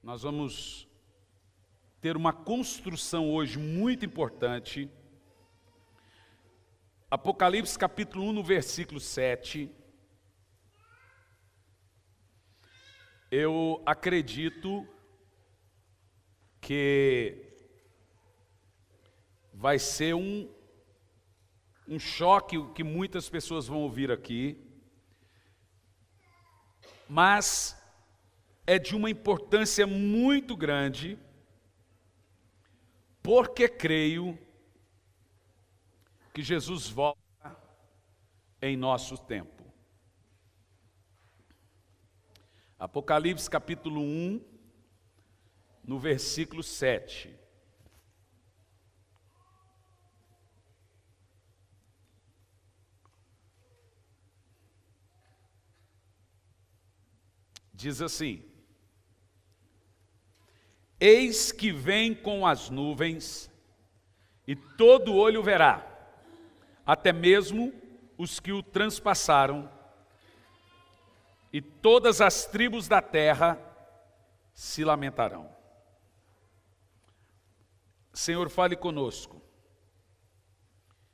Nós vamos ter uma construção hoje muito importante. Apocalipse capítulo 1, no versículo 7. Eu acredito que vai ser um choque o que muitas pessoas vão ouvir aqui, mas é de uma importância muito grande, porque creio que Jesus volta em nosso tempo. Apocalipse capítulo 1, no versículo 7. Diz assim: eis que vem com as nuvens, e todo olho verá, até mesmo os que o transpassaram, e todas as tribos da terra se lamentarão. Senhor, fale conosco,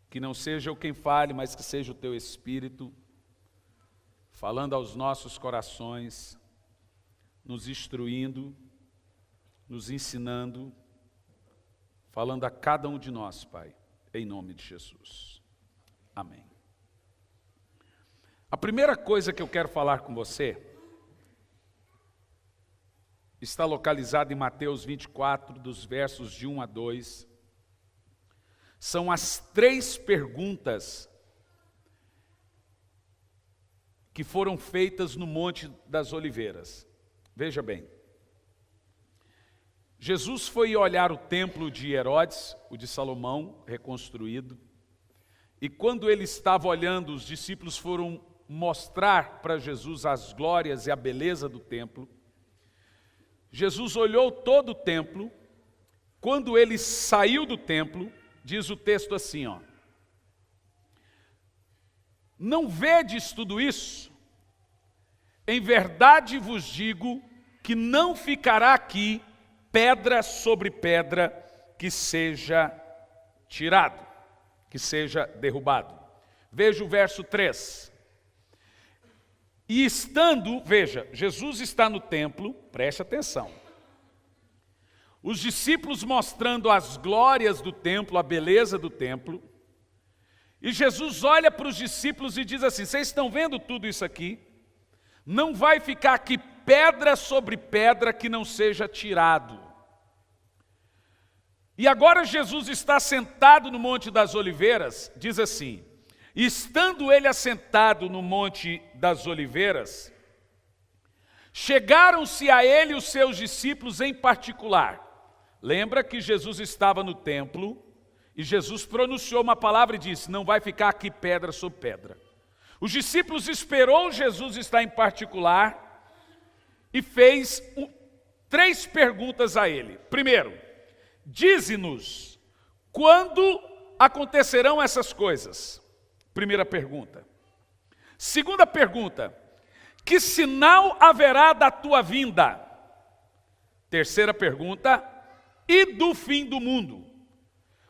que não seja eu quem fale, mas que seja o Teu Espírito, falando aos nossos corações, nos instruindo, nos ensinando, falando a cada um de nós, Pai, em nome de Jesus. Amém. A primeira coisa que eu quero falar com você está localizada em Mateus 24, dos versos de 1 a 2. São as 3 perguntas que foram feitas no Monte das Oliveiras. Veja bem, Jesus foi olhar o templo de Herodes, o de Salomão, reconstruído, e quando ele estava olhando, os discípulos foram mostrar para Jesus as glórias e a beleza do templo. Jesus olhou todo o templo. Quando ele saiu do templo, diz o texto assim, não vedes tudo isso? Em verdade vos digo que não ficará aqui pedra sobre pedra que seja tirado, que seja derrubado. Veja o verso 3. E estando, veja, Jesus está no templo, preste atenção. Os discípulos mostrando as glórias do templo, a beleza do templo. E Jesus olha para os discípulos e diz assim: vocês estão vendo tudo isso aqui? Não vai ficar aqui pedra sobre pedra que não seja tirado. E agora Jesus está sentado no Monte das Oliveiras, diz assim: estando ele assentado no Monte das Oliveiras, chegaram-se a ele os seus discípulos em particular. Lembra que Jesus estava no templo e Jesus pronunciou uma palavra e disse: não vai ficar aqui pedra sobre pedra. Os discípulos esperou Jesus estar em particular e fez 3 perguntas a ele. Primeiro, dize-nos quando acontecerão essas coisas. Primeira pergunta. Segunda pergunta, que sinal haverá da tua vinda? Terceira pergunta, e do fim do mundo?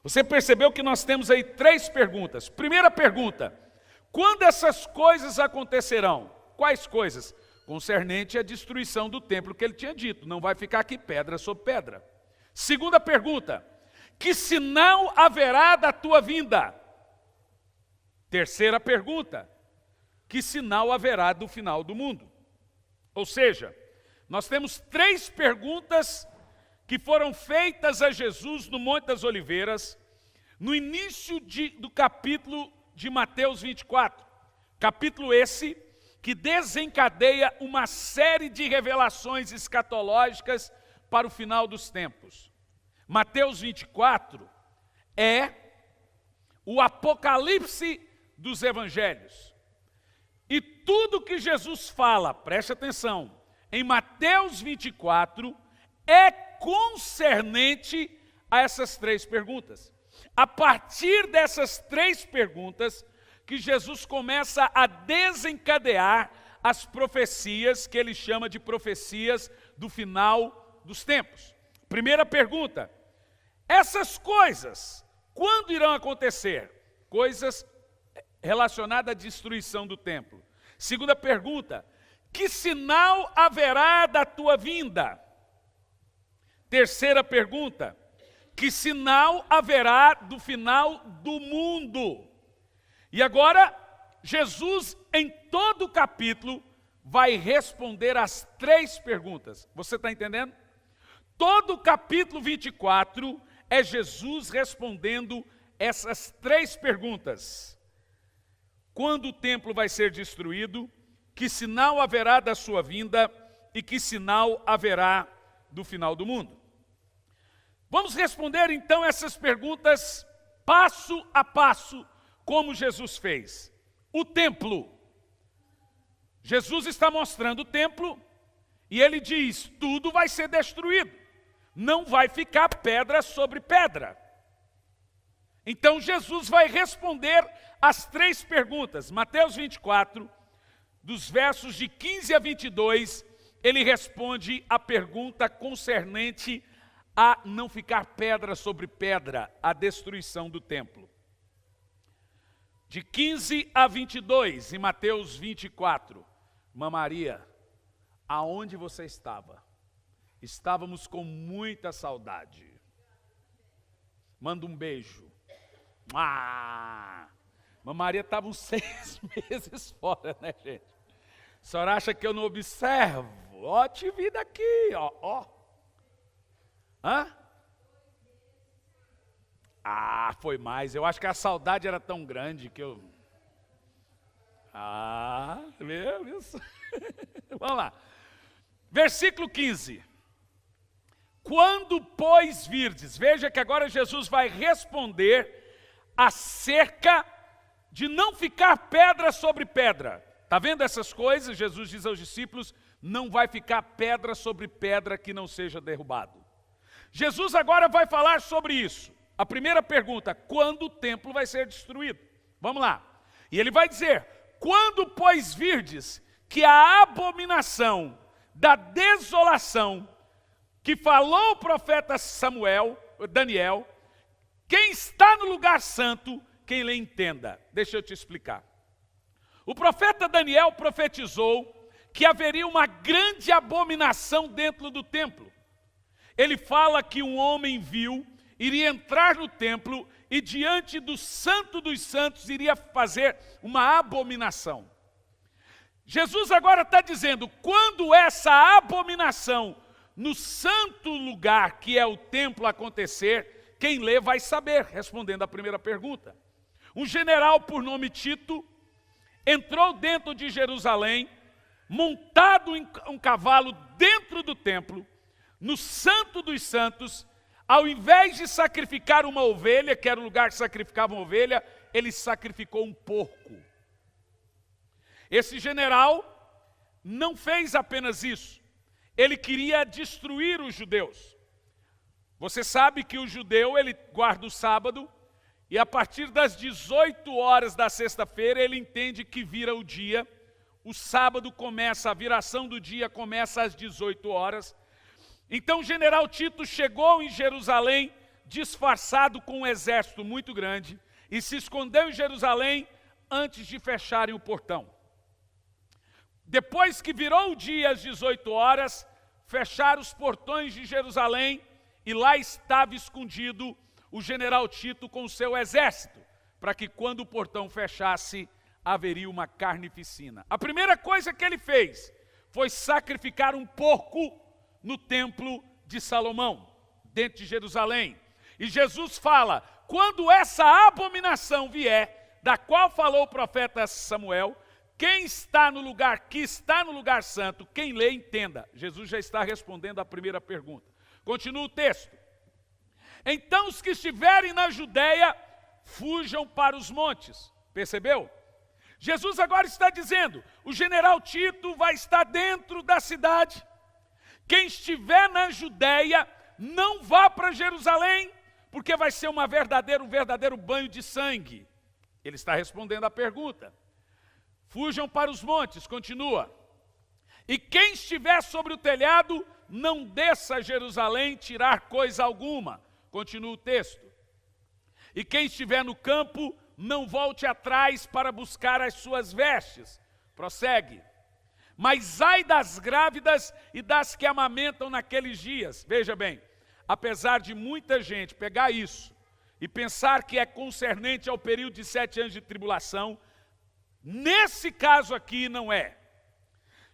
Você percebeu que nós temos aí 3 perguntas. Primeira pergunta, quando essas coisas acontecerão? Quais coisas? Concernente à destruição do templo que ele tinha dito, não vai ficar aqui pedra sobre pedra. Segunda pergunta, que sinal haverá da tua vinda? Terceira pergunta, que sinal haverá do final do mundo? Ou seja, nós temos 3 perguntas que foram feitas a Jesus no Monte das Oliveiras, no início do capítulo de Mateus 24. Capítulo esse que desencadeia uma série de revelações escatológicas para o final dos tempos. Mateus 24 é o apocalipse dos evangelhos. E tudo que Jesus fala, preste atenção, em Mateus 24 é concernente a essas 3 perguntas. A partir dessas 3 perguntas que Jesus começa a desencadear as profecias que ele chama de profecias do final dos tempos. Primeira pergunta: essas coisas, quando irão acontecer? Coisas relacionadas à destruição do templo. Segunda pergunta: que sinal haverá da tua vinda? Terceira pergunta: que sinal haverá do final do mundo? E agora, Jesus, em todo o capítulo, vai responder as três perguntas. Você está entendendo? Todo o capítulo 24 é Jesus respondendo essas três perguntas. Quando o templo vai ser destruído? Que sinal haverá da sua vinda? E que sinal haverá do final do mundo? Vamos responder então essas perguntas passo a passo, como Jesus fez. O templo. Jesus está mostrando o templo e ele diz: tudo vai ser destruído. Não vai ficar pedra sobre pedra. Então Jesus vai responder as três perguntas. Mateus 24, dos versos de 15 a 22, ele responde a pergunta concernente a não ficar pedra sobre pedra, a destruição do templo. De 15 a 22, em Mateus 24, Irmã Maria, aonde você estava? Estávamos com muita saudade. Manda um beijo. Irmã Maria estava uns 6 meses fora, né, gente? A senhora acha que eu não observo? Ó, te vi daqui, ó. Hã? Foi mais. Eu acho que a saudade era tão grande que eu... Viu isso? Vamos lá. Versículo 15. Quando, pois, virdes, veja que agora Jesus vai responder acerca de não ficar pedra sobre pedra. Está vendo essas coisas? Jesus diz aos discípulos: não vai ficar pedra sobre pedra que não seja derrubado. Jesus agora vai falar sobre isso. A primeira pergunta: quando o templo vai ser destruído? Vamos lá. E ele vai dizer: quando, pois, virdes que a abominação da desolação que falou o profeta Daniel, quem está no lugar santo, quem lhe entenda. Deixa eu te explicar. O profeta Daniel profetizou que haveria uma grande abominação dentro do templo. Ele fala que um homem vil iria entrar no templo e diante do Santo dos Santos iria fazer uma abominação. Jesus agora está dizendo: quando essa abominação no santo lugar que é o templo acontecer, quem lê vai saber, respondendo à primeira pergunta. Um general por nome Tito entrou dentro de Jerusalém, montado em um cavalo dentro do templo, no Santo dos Santos. Ao invés de sacrificar uma ovelha, que era o lugar que sacrificava uma ovelha, ele sacrificou um porco. Esse general não fez apenas isso, ele queria destruir os judeus. Você sabe que o judeu, ele guarda o sábado, e a partir das 18 horas da sexta-feira, ele entende que vira o dia, o sábado começa, a viração do dia começa às 18 horas, então o general Tito chegou em Jerusalém disfarçado com um exército muito grande e se escondeu em Jerusalém antes de fecharem o portão. Depois que virou o dia às 18 horas, fecharam os portões de Jerusalém e lá estava escondido o general Tito com o seu exército, para que quando o portão fechasse, haveria uma carnificina. A primeira coisa que ele fez foi sacrificar um porco no templo de Salomão, dentro de Jerusalém. E Jesus fala: quando essa abominação vier, da qual falou o profeta Samuel, quem está no lugar, que está no lugar santo, quem lê, entenda. Jesus já está respondendo a primeira pergunta. Continua o texto. Então os que estiverem na Judeia, fujam para os montes. Percebeu? Jesus agora está dizendo: o general Tito vai estar dentro da cidade. Quem estiver na Judeia, não vá para Jerusalém, porque vai ser um verdadeiro banho de sangue. Ele está respondendo à pergunta. Fujam para os montes, continua. E quem estiver sobre o telhado, não desça a Jerusalém tirar coisa alguma. Continua o texto. E quem estiver no campo, não volte atrás para buscar as suas vestes. Prossegue. Mas ai das grávidas e das que amamentam naqueles dias. Veja bem, apesar de muita gente pegar isso e pensar que é concernente ao período de 7 anos de tribulação, nesse caso aqui não é.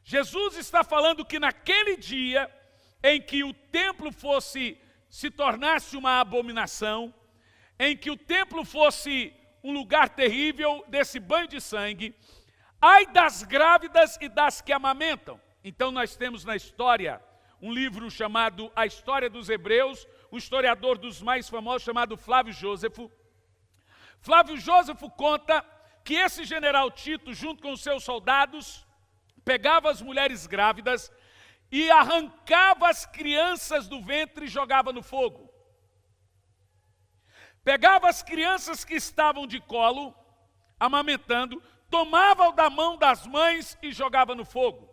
Jesus está falando que naquele dia em que o templo se tornasse uma abominação, em que o templo fosse um lugar terrível desse banho de sangue, ai das grávidas e das que amamentam. Então nós temos na história um livro chamado A História dos Hebreus, um historiador dos mais famosos chamado Flávio Jósefo. Flávio Jósefo conta que esse general Tito, junto com os seus soldados, pegava as mulheres grávidas e arrancava as crianças do ventre e jogava no fogo. Pegava as crianças que estavam de colo, amamentando, tomava da mão das mães e jogava no fogo.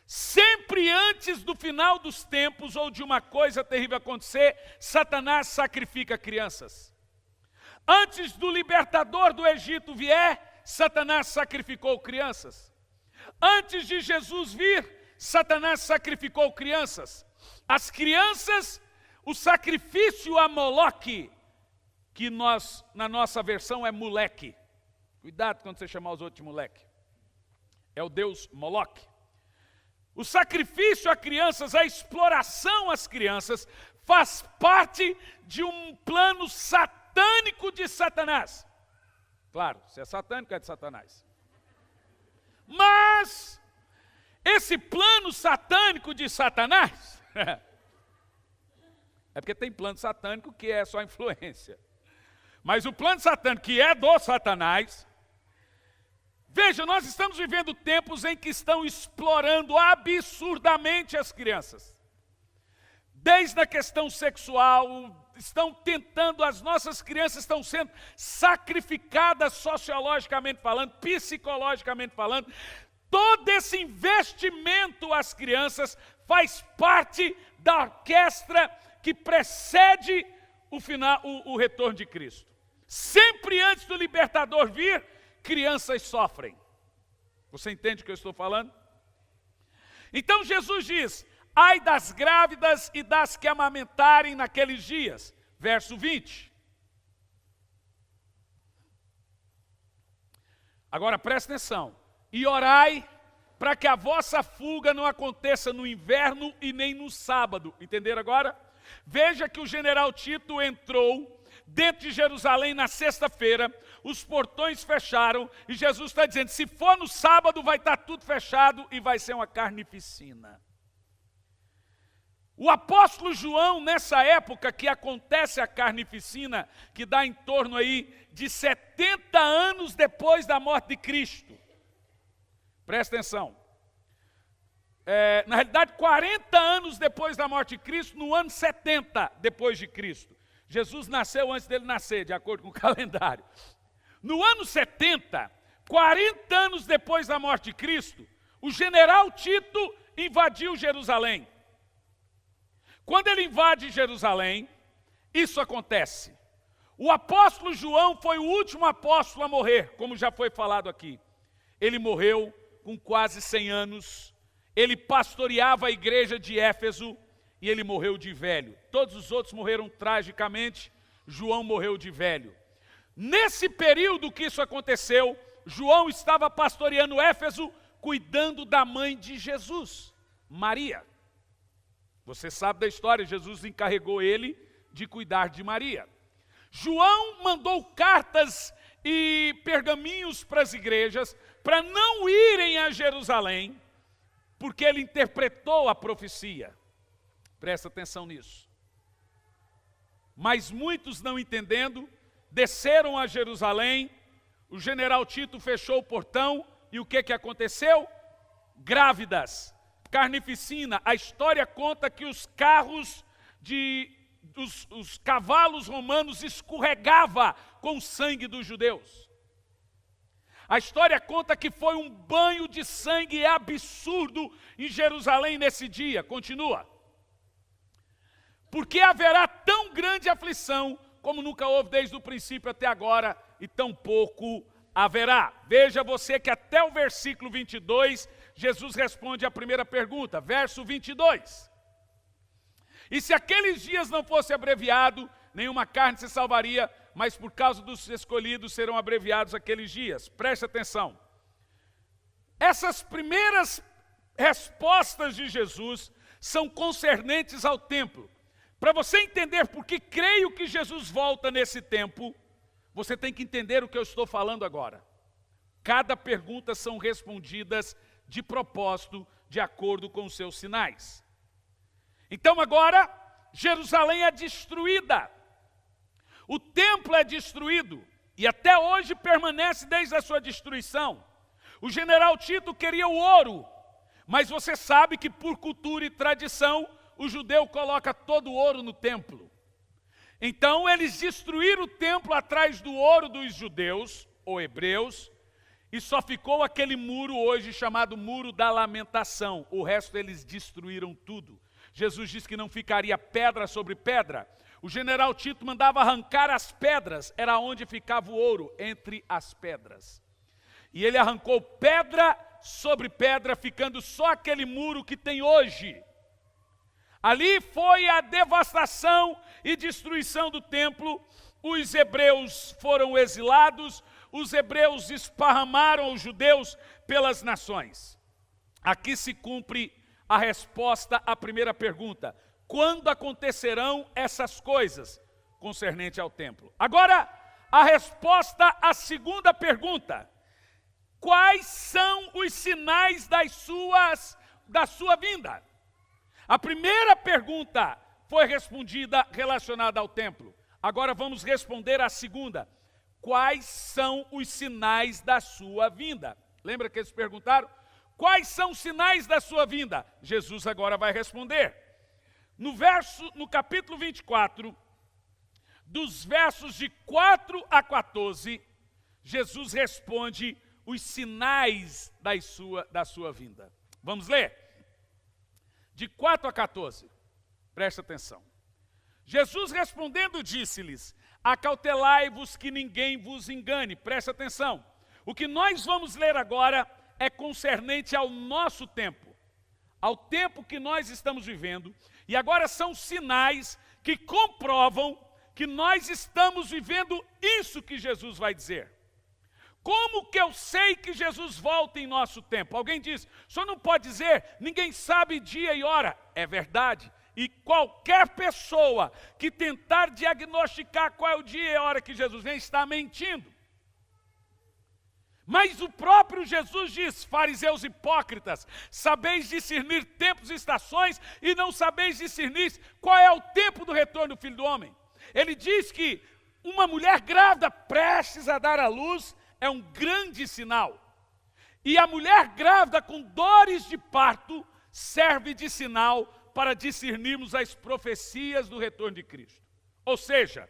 Sempre antes do final dos tempos ou de uma coisa terrível acontecer, Satanás sacrifica crianças. Antes do libertador do Egito vier, Satanás sacrificou crianças. Antes de Jesus vir, Satanás sacrificou crianças. As crianças, o sacrifício a Moloque, que na nossa versão é moleque. Cuidado quando você chamar os outros de moleque. É o deus Moloque. O sacrifício a crianças, a exploração às crianças, faz parte de um plano satânico de Satanás. Claro, se é satânico, é de Satanás. Mas esse plano satânico de Satanás, é porque tem plano satânico que é só influência. Mas o plano satânico que é do Satanás, veja, nós estamos vivendo tempos em que estão explorando absurdamente as crianças. Desde a questão sexual, estão tentando, as nossas crianças estão sendo sacrificadas sociologicamente falando, psicologicamente falando. Todo esse investimento às crianças faz parte da orquestra que precede o retorno de Cristo. Sempre antes do libertador vir, crianças sofrem. Você entende o que eu estou falando? Então Jesus diz, ai das grávidas e das que amamentarem naqueles dias. Verso 20. Agora presta atenção. E orai para que a vossa fuga não aconteça no inverno e nem no sábado. Entenderam agora? Veja que o general Tito entrou dentro de Jerusalém na sexta-feira, os portões fecharam, e Jesus está dizendo, se for no sábado vai estar tudo fechado e vai ser uma carnificina. O apóstolo João, nessa época que acontece a carnificina, que dá em torno aí de 70 anos depois da morte de Cristo. Presta atenção. Na realidade, 40 anos depois da morte de Cristo, no ano 70 depois de Cristo. Jesus nasceu antes dele nascer, de acordo com o calendário. No ano 70, 40 anos depois da morte de Cristo, o general Tito invadiu Jerusalém. Quando ele invade Jerusalém, isso acontece. O apóstolo João foi o último apóstolo a morrer, como já foi falado aqui. Ele morreu com quase 100 anos. Ele pastoreava a igreja de Éfeso e ele morreu de velho. Todos os outros morreram tragicamente, João morreu de velho. Nesse período que isso aconteceu, João estava pastoreando Éfeso, cuidando da mãe de Jesus, Maria. Você sabe da história, Jesus encarregou ele de cuidar de Maria. João mandou cartas e pergaminhos para as igrejas, para não irem a Jerusalém, porque ele interpretou a profecia. Presta atenção nisso. Mas muitos, não entendendo, desceram a Jerusalém, o general Tito fechou o portão, e o que aconteceu? Grávidas, carnificina. A história conta que os carros os cavalos romanos escorregavam com o sangue dos judeus. A história conta que foi um banho de sangue absurdo em Jerusalém nesse dia. Continua. Porque haverá tão grande aflição, como nunca houve desde o princípio até agora, e tão pouco haverá. Veja você que até o versículo 22, Jesus responde a primeira pergunta, verso 22. E se aqueles dias não fosse abreviado, nenhuma carne se salvaria, mas por causa dos escolhidos serão abreviados aqueles dias. Preste atenção. Essas primeiras respostas de Jesus são concernentes ao templo. Para você entender por que creio que Jesus volta nesse tempo, você tem que entender o que eu estou falando agora. Cada pergunta são respondidas de propósito, de acordo com os seus sinais. Então agora, Jerusalém é destruída. O templo é destruído e até hoje permanece desde a sua destruição. O general Tito queria o ouro, mas você sabe que por cultura e tradição, o judeu coloca todo o ouro no templo. Então eles destruíram o templo atrás do ouro dos judeus, ou hebreus, e só ficou aquele muro hoje chamado Muro da Lamentação. O resto eles destruíram tudo. Jesus disse que não ficaria pedra sobre pedra. O general Tito mandava arrancar as pedras, era onde ficava o ouro, entre as pedras. E ele arrancou pedra sobre pedra, ficando só aquele muro que tem hoje. Ali foi a devastação e destruição do templo. Os hebreus foram exilados, os hebreus esparramaram os judeus pelas nações. Aqui se cumpre a resposta à primeira pergunta. Quando acontecerão essas coisas concernente ao templo? Agora, a resposta à segunda pergunta. Quais são os sinais da sua vinda? A primeira pergunta foi respondida relacionada ao templo. Agora vamos responder a segunda. Quais são os sinais da sua vinda? Lembra que eles perguntaram? Quais são os sinais da sua vinda? Jesus agora vai responder. No capítulo 24, dos versos de 4 a 14, Jesus responde os sinais da sua vinda. Vamos ler? De 4 a 14, presta atenção. Jesus respondendo disse-lhes, acautelai-vos que ninguém vos engane. Presta atenção. O que nós vamos ler agora é concernente ao nosso tempo, ao tempo que nós estamos vivendo, e agora são sinais que comprovam que nós estamos vivendo isso que Jesus vai dizer. Como que eu sei que Jesus volta em nosso tempo? Alguém diz, o senhor não pode dizer, ninguém sabe dia e hora. É verdade. E qualquer pessoa que tentar diagnosticar qual é o dia e a hora que Jesus vem, está mentindo. Mas o próprio Jesus diz, fariseus hipócritas, sabeis discernir tempos e estações e não sabeis discernir qual é o tempo do retorno do Filho do Homem. Ele diz que uma mulher grávida prestes a dar à luz é um grande sinal. E a mulher grávida com dores de parto serve de sinal para discernirmos as profecias do retorno de Cristo. Ou seja,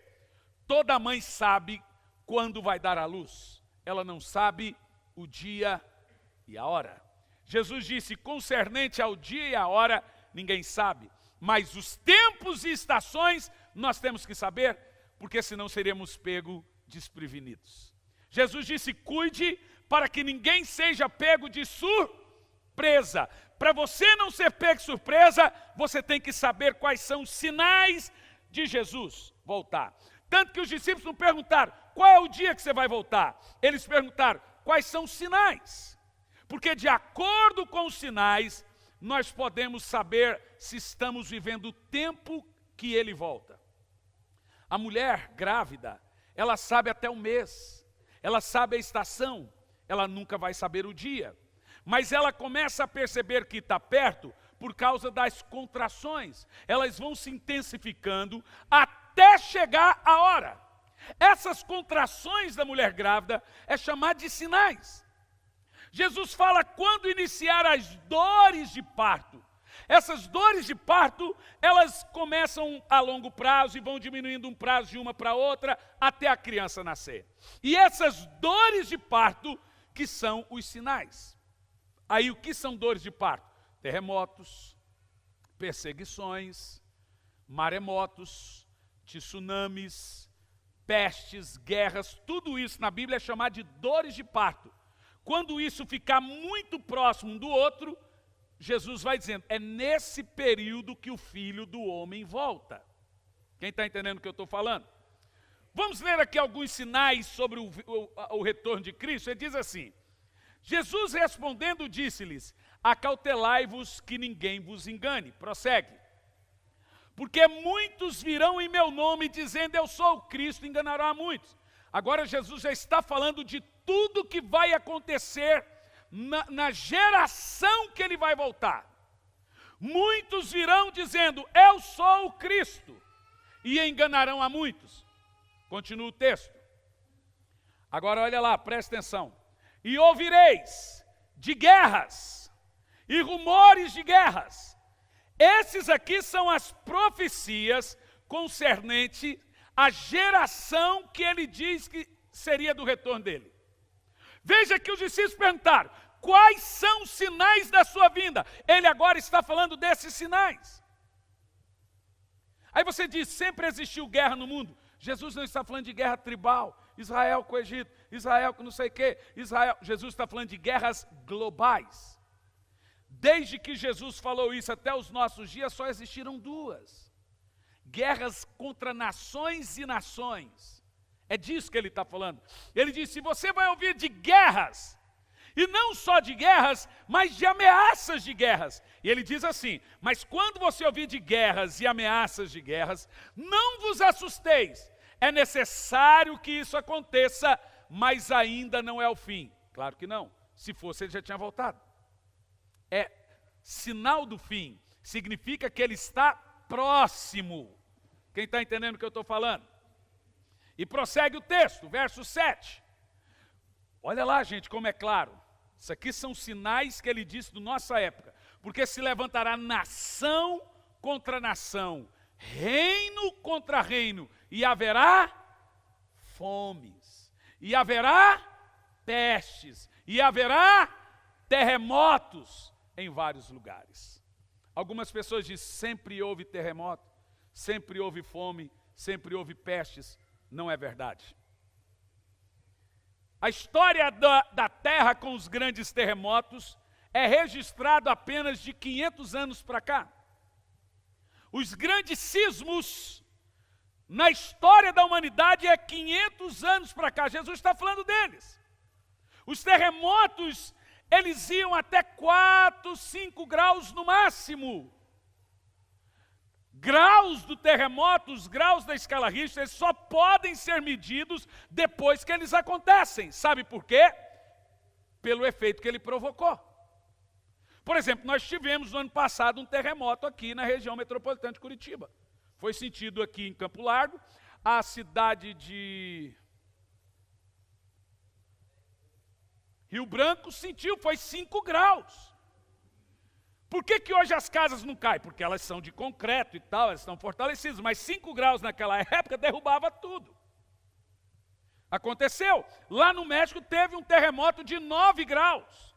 toda mãe sabe quando vai dar à luz. Ela não sabe o dia e a hora. Jesus disse, concernente ao dia e a hora, ninguém sabe. Mas os tempos e estações nós temos que saber, porque senão seremos pego desprevenidos. Jesus disse, cuide para que ninguém seja pego de surpresa. Para você não ser pego de surpresa, você tem que saber quais são os sinais de Jesus voltar. Tanto que os discípulos não perguntaram, qual é o dia que você vai voltar? Eles perguntaram, quais são os sinais? Porque de acordo com os sinais, nós podemos saber se estamos vivendo o tempo que ele volta. A mulher grávida, ela sabe até o mês, ela sabe a estação, ela nunca vai saber o dia. Mas ela começa a perceber que está perto por causa das contrações. Elas vão se intensificando até chegar a hora. Essas contrações da mulher grávida é chamada de sinais. Jesus fala quando iniciar as dores de parto. Essas dores de parto, elas começam a longo prazo e vão diminuindo um prazo de uma para outra até a criança nascer. E essas dores de parto que são os sinais. Aí o que são dores de parto? Terremotos, perseguições, Maremotos, tsunamis, pestes, guerras, tudo isso na Bíblia é chamado de dores de parto. Quando isso ficar muito próximo um do outro, Jesus vai dizendo, é nesse período que o Filho do Homem volta. Quem está entendendo o que eu estou falando? Vamos ler aqui alguns sinais sobre o retorno de Cristo. Ele diz assim, Jesus respondendo disse-lhes, acautelai-vos que ninguém vos engane. Prossegue. Porque muitos virão em meu nome dizendo, eu sou o Cristo, enganarão a muitos. Agora Jesus já está falando de tudo que vai acontecer na geração que ele vai voltar. Muitos virão dizendo, eu sou o Cristo, e enganarão a muitos. Continua o texto. Agora olha lá, presta atenção. E ouvireis de guerras e rumores de guerras. Esses aqui são as profecias concernentes à geração que ele diz que seria do retorno dele. Veja que os discípulos perguntaram, quais são os sinais da sua vinda? Ele agora está falando desses sinais. Aí você diz, sempre existiu guerra no mundo. Jesus não está falando de guerra tribal, Israel com o Egito, Israel com não sei o quê, Israel. Jesus está falando de guerras globais. Desde que Jesus falou isso até os nossos dias, só existiram duas. Guerras contra nações e nações. É disso que ele está falando. Ele disse, você vai ouvir de guerras, e não só de guerras, mas de ameaças de guerras. E ele diz assim, mas quando você ouvir de guerras e ameaças de guerras, não vos assusteis. É necessário que isso aconteça, mas ainda não é o fim. Claro que não. Se fosse, ele já tinha voltado. É sinal do fim. Significa que ele está próximo. Quem está entendendo o que eu estou falando? E prossegue o texto, verso 7. Olha lá, gente, como é claro. Isso aqui são sinais que ele disse da nossa época. Porque se levantará nação contra nação, reino contra reino, e haverá fomes, e haverá pestes, e haverá terremotos em vários lugares. Algumas pessoas dizem, sempre houve terremoto, sempre houve fome, sempre houve pestes. Não é verdade. A história da Terra com os grandes terremotos é registrado apenas de 500 anos para cá. Os grandes sismos na história da humanidade é 500 anos para cá. Jesus está falando deles. Os terremotos, eles iam até 4, 5 graus no máximo. Graus do terremoto, os graus da escala Richter, eles só podem ser medidos depois que eles acontecem. Sabe por quê? Pelo efeito que ele provocou. Por exemplo, nós tivemos no ano passado um terremoto aqui na região metropolitana de Curitiba. Foi sentido aqui em Campo Largo, a cidade de Rio Branco sentiu, foi 5 graus. Por que hoje as casas não caem? Porque elas são de concreto e tal, elas estão fortalecidas, mas 5 graus naquela época derrubava tudo. Aconteceu. Lá no México teve um terremoto de 9 graus.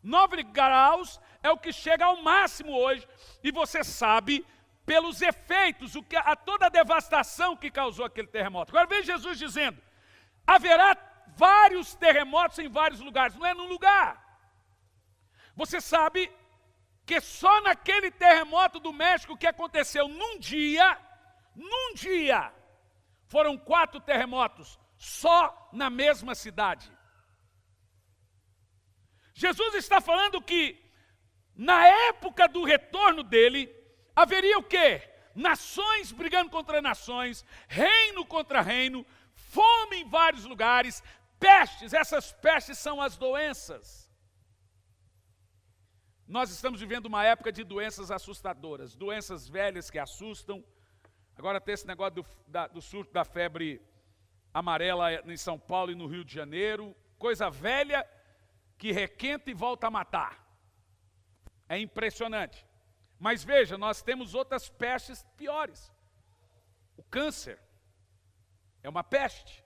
9 graus é o que chega ao máximo hoje. E você sabe, pelos efeitos, toda a devastação que causou aquele terremoto. Agora veja Jesus dizendo, haverá vários terremotos em vários lugares. Não é num lugar. Você sabe que só naquele terremoto do México que aconteceu num dia, foram 4 terremotos, só na mesma cidade. Jesus está falando que, na época do retorno dele, haveria o quê? Nações brigando contra nações, reino contra reino, fome em vários lugares, pestes. Essas pestes são as doenças. Nós estamos vivendo uma época de doenças assustadoras, doenças velhas que assustam. Agora tem esse negócio do surto da febre amarela em São Paulo e no Rio de Janeiro. Coisa velha que requenta e volta a matar. É impressionante. Mas veja, nós temos outras pestes piores. O câncer é uma peste.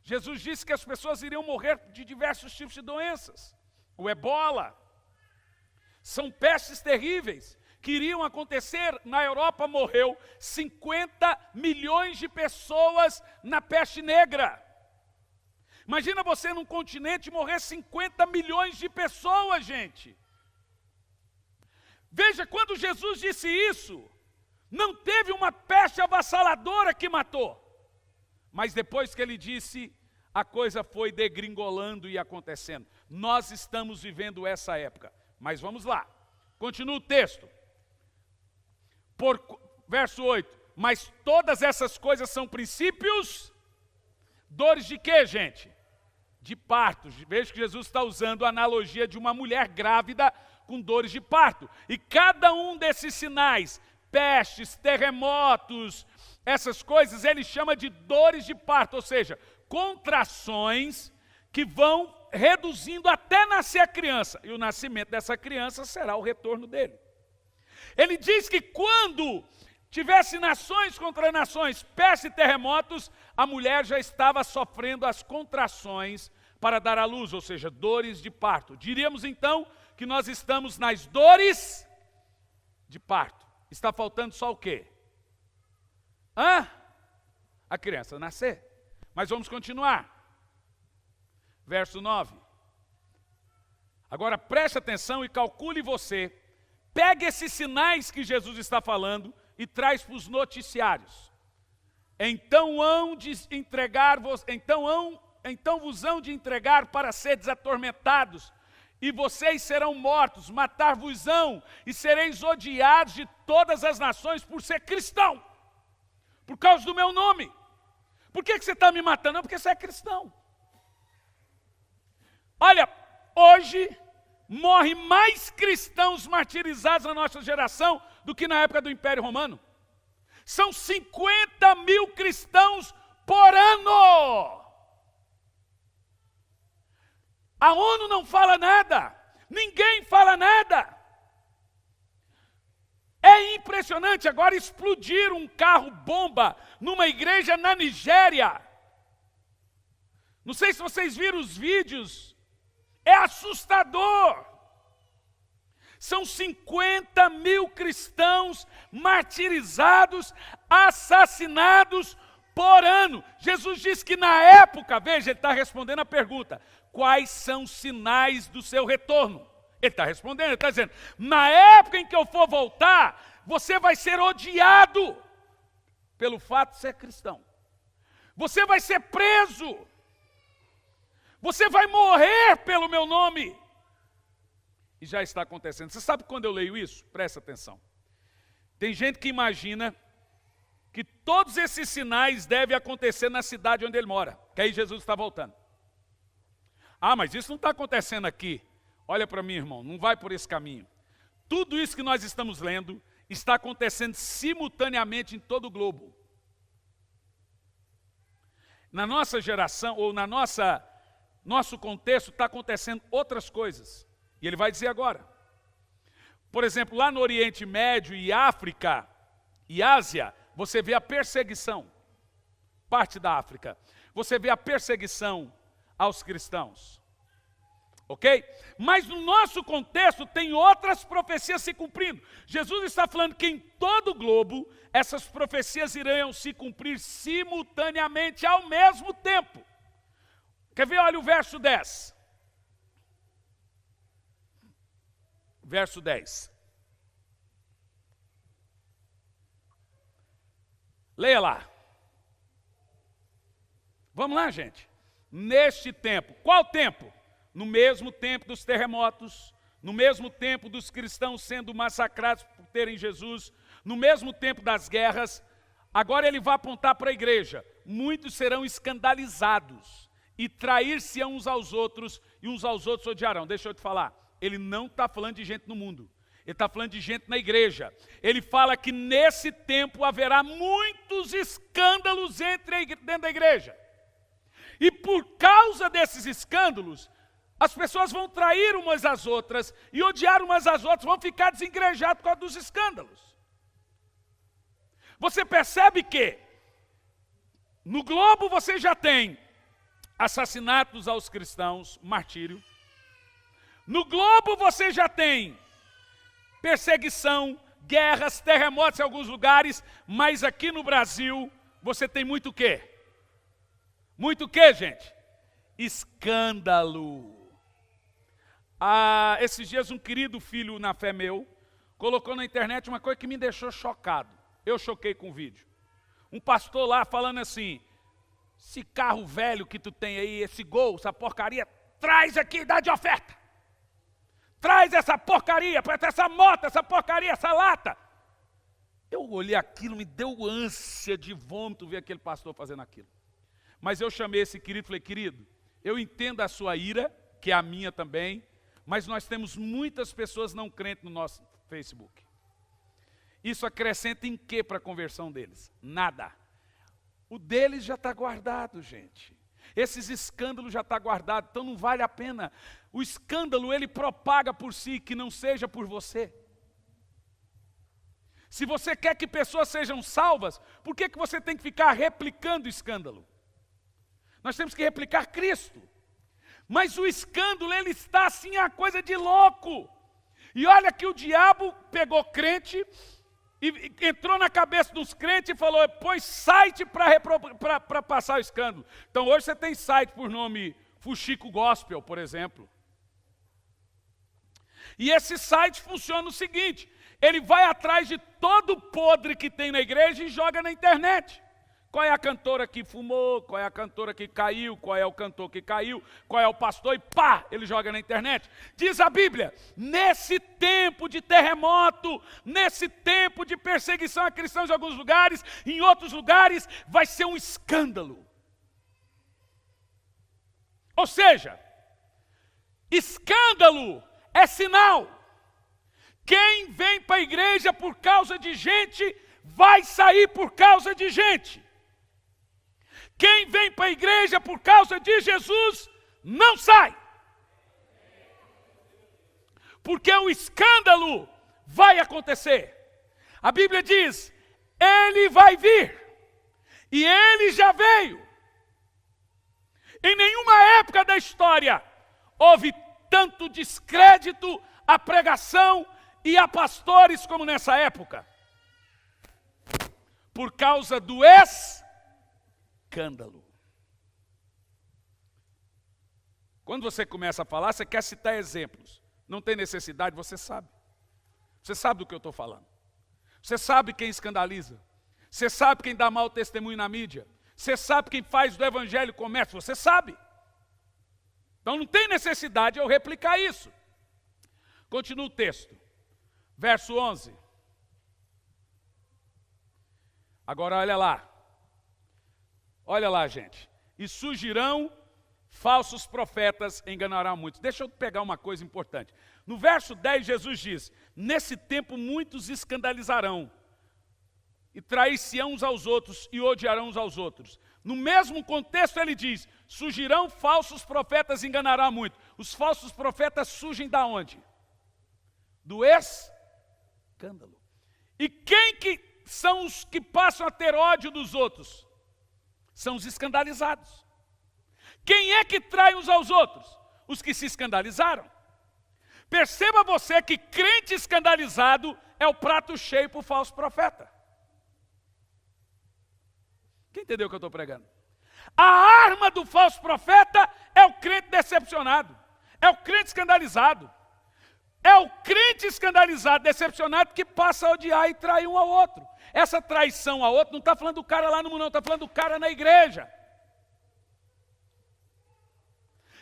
Jesus disse que as pessoas iriam morrer de diversos tipos de doenças. O ebola. São pestes terríveis que iriam acontecer na Europa, morreu 50 milhões de pessoas na peste negra. Imagina você num continente morrer 50 milhões de pessoas, gente. Veja, quando Jesus disse isso, não teve uma peste avassaladora que matou. Mas depois que ele disse, a coisa foi degringolando e acontecendo. Nós estamos vivendo essa época. Mas vamos lá. Continua o texto. Verso 8. Mas todas essas coisas são princípios. Dores de quê, gente? De parto. Veja que Jesus está usando a analogia de uma mulher grávida com dores de parto. E cada um desses sinais, pestes, terremotos, essas coisas, ele chama de dores de parto, ou seja, contrações que vão reduzindo até nascer a criança. E o nascimento dessa criança será o retorno dele. Ele diz que quando tivesse nações contra nações, peste e terremotos, a mulher já estava sofrendo as contrações para dar à luz, ou seja, dores de parto. Diríamos então que nós estamos nas dores de parto. Está faltando só o quê? A criança nascer. Mas vamos continuar. Verso 9. Agora preste atenção e calcule você. Pegue esses sinais que Jesus está falando e traz para os noticiários. Então vos hão de entregar para seres atormentados, e vocês serão mortos, matar-vos-ão, e sereis odiados de todas as nações por ser cristão, por causa do meu nome. Por que você está me matando? Não, porque você é cristão. Olha, hoje morrem mais cristãos martirizados na nossa geração do que na época do Império Romano. São 50 mil cristãos por ano. A ONU não fala nada, ninguém fala nada. É impressionante, agora explodir um carro-bomba numa igreja na Nigéria. Não sei se vocês viram os vídeos, é assustador. São 50 mil cristãos martirizados, assassinados por ano. Jesus disse que na época, veja, ele está respondendo a pergunta, quais são os sinais do seu retorno? Ele está respondendo, ele está dizendo, na época em que eu for voltar, você vai ser odiado pelo fato de ser cristão. Você vai ser preso. Você vai morrer pelo meu nome. E já está acontecendo. Você sabe quando eu leio isso? Presta atenção. Tem gente que imagina que todos esses sinais devem acontecer na cidade onde ele mora, que aí Jesus está voltando. Ah, mas isso não está acontecendo aqui. Olha para mim, irmão, não vai por esse caminho. Tudo isso que nós estamos lendo está acontecendo simultaneamente em todo o globo. Na nossa geração, ou nosso contexto, está acontecendo outras coisas. E ele vai dizer agora. Por exemplo, lá no Oriente Médio e África e Ásia, você vê a perseguição. Parte da África. Você vê a perseguição aos cristãos. Ok? Mas no nosso contexto tem outras profecias se cumprindo. Jesus está falando que em todo o globo, essas profecias irão se cumprir simultaneamente, ao mesmo tempo. Quer ver? Olha o verso 10. Verso 10. Leia lá. Vamos lá, gente. Neste tempo. Qual tempo? No mesmo tempo dos terremotos, no mesmo tempo dos cristãos sendo massacrados por terem Jesus, no mesmo tempo das guerras. Agora ele vai apontar para a igreja. Muitos serão escandalizados e trair-se-ão uns aos outros, e uns aos outros odiarão. Deixa eu te falar. Ele não está falando de gente no mundo. Ele está falando de gente na igreja. Ele fala que nesse tempo haverá muitos escândalos dentro da igreja. E por causa desses escândalos, as pessoas vão trair umas às outras e odiar umas às outras, vão ficar desigrejados por causa dos escândalos. Você percebe que no globo você já tem assassinatos aos cristãos, martírio. No globo você já tem perseguição, guerras, terremotos em alguns lugares, mas aqui no Brasil, você tem muito o quê? Muito o quê, gente? Escândalo. Esses dias um querido filho na fé meu, colocou na internet uma coisa que me deixou chocado. Eu choquei com o vídeo. Um pastor lá falando assim, esse carro velho que tu tem aí, esse Gol, essa porcaria, traz aqui e dá de oferta. Traz essa porcaria, essa moto, essa porcaria, essa lata. Eu olhei aquilo, me deu ânsia de vômito ver aquele pastor fazendo aquilo. Mas eu chamei esse querido e falei, querido, eu entendo a sua ira, que é a minha também, mas nós temos muitas pessoas não crentes no nosso Facebook. Isso acrescenta em quê para a conversão deles? Nada. O deles já está guardado, gente. Esses escândalos já estão guardados, então não vale a pena. O escândalo, ele propaga por si, que não seja por você. Se você quer que pessoas sejam salvas, por que você tem que ficar replicando o escândalo? Nós temos que replicar Cristo. Mas o escândalo, ele está assim, a coisa de louco. E olha que o diabo pegou crente e entrou na cabeça dos crentes e falou, pôs site para passar o escândalo. Então hoje você tem site por nome Fuxico Gospel, por exemplo. E esse site funciona o seguinte, ele vai atrás de todo o podre que tem na igreja e joga na internet. Qual é a cantora que fumou, qual é a cantora que caiu, qual é o cantor que caiu, qual é o pastor e pá, ele joga na internet. Diz a Bíblia, nesse tempo de terremoto, nesse tempo de perseguição a cristãos em alguns lugares, em outros lugares vai ser um escândalo. Ou seja, escândalo é sinal. Quem vem para a igreja por causa de gente, vai sair por causa de gente. Quem vem para a igreja por causa de Jesus, não sai. Porque o escândalo vai acontecer. A Bíblia diz, ele vai vir. E ele já veio. Em nenhuma época da história, houve tanto descrédito à pregação e a pastores como nessa época. Por causa do escândalo. Quando você começa a falar, você quer citar exemplos. Não tem necessidade, você sabe. Você sabe do que eu estou falando. Você sabe quem escandaliza. Você sabe quem dá mau testemunho na mídia. Você sabe quem faz do evangelho comércio. Você sabe. Então não tem necessidade de eu replicar isso. Continua o texto. Verso 11. Agora olha lá. Olha lá, gente. E surgirão falsos profetas, enganarão muitos. Deixa eu pegar uma coisa importante. No verso 10, Jesus diz, nesse tempo muitos escandalizarão, e trair-se-ão uns aos outros, e odiarão uns aos outros. No mesmo contexto ele diz, surgirão falsos profetas, enganarão muito. Os falsos profetas surgem da onde? Do escândalo. E quem que são os que passam a ter ódio dos outros? São os escandalizados. Quem é que trai uns aos outros? Os que se escandalizaram. Perceba você que crente escandalizado é o prato cheio para o falso profeta. Quem entendeu o que eu estou pregando? A arma do falso profeta é o crente decepcionado. É o crente escandalizado. É o crente escandalizado, decepcionado, que passa a odiar e trair um ao outro. Essa traição ao outro não está falando do cara lá no mundo, não, está falando do cara na igreja.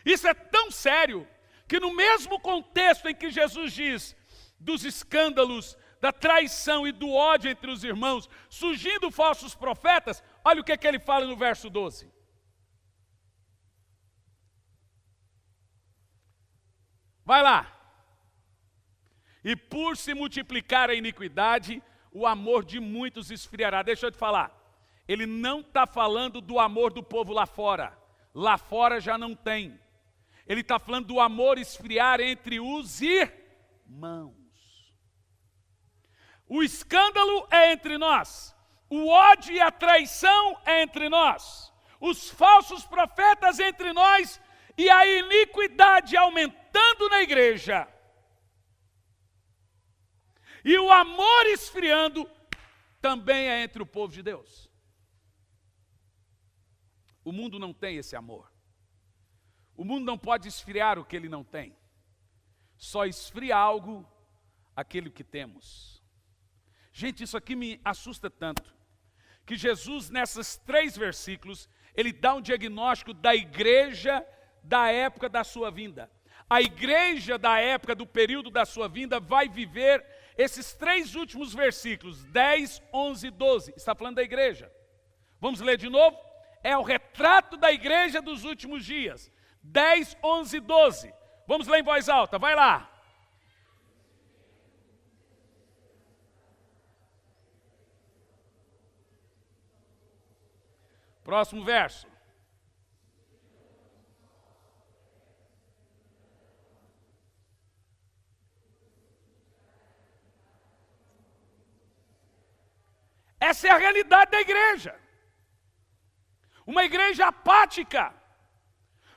Isso é tão sério, que no mesmo contexto em que Jesus diz dos escândalos, da traição e do ódio entre os irmãos, surgindo falsos profetas, olha o que ele fala no verso 12. Vai lá. E por se multiplicar a iniquidade, o amor de muitos esfriará. Deixa eu te falar, ele não está falando do amor do povo lá fora. Lá fora já não tem. Ele está falando do amor esfriar entre os irmãos. O escândalo é entre nós. O ódio e a traição é entre nós. Os falsos profetas entre nós e a iniquidade aumentando na igreja. E o amor esfriando também é entre o povo de Deus. O mundo não tem esse amor. O mundo não pode esfriar o que ele não tem. Só esfria algo aquilo que temos. Gente, isso aqui me assusta tanto, que Jesus, nesses 3 versículos, ele dá um diagnóstico da igreja da época da sua vinda. A igreja da época, do período da sua vinda, vai viver esses 3 últimos versículos, 10, 11 e 12. Está falando da igreja. Vamos ler de novo? É o retrato da igreja dos últimos dias. 10, 11 e 12. Vamos ler em voz alta, vai lá. Próximo verso. Essa é a realidade da igreja. Uma igreja apática.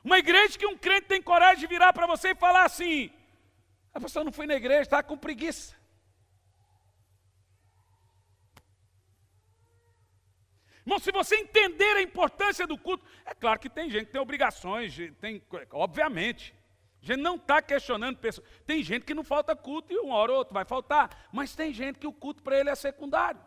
Uma igreja que um crente tem coragem de virar para você e falar assim: a pessoa não foi na igreja, está com preguiça. Irmão, se você entender a importância do culto, é claro que tem gente que tem obrigações, obviamente. A gente não está questionando pessoas. Tem gente que não falta culto e uma hora ou outra vai faltar. Mas tem gente que o culto para ele é secundário.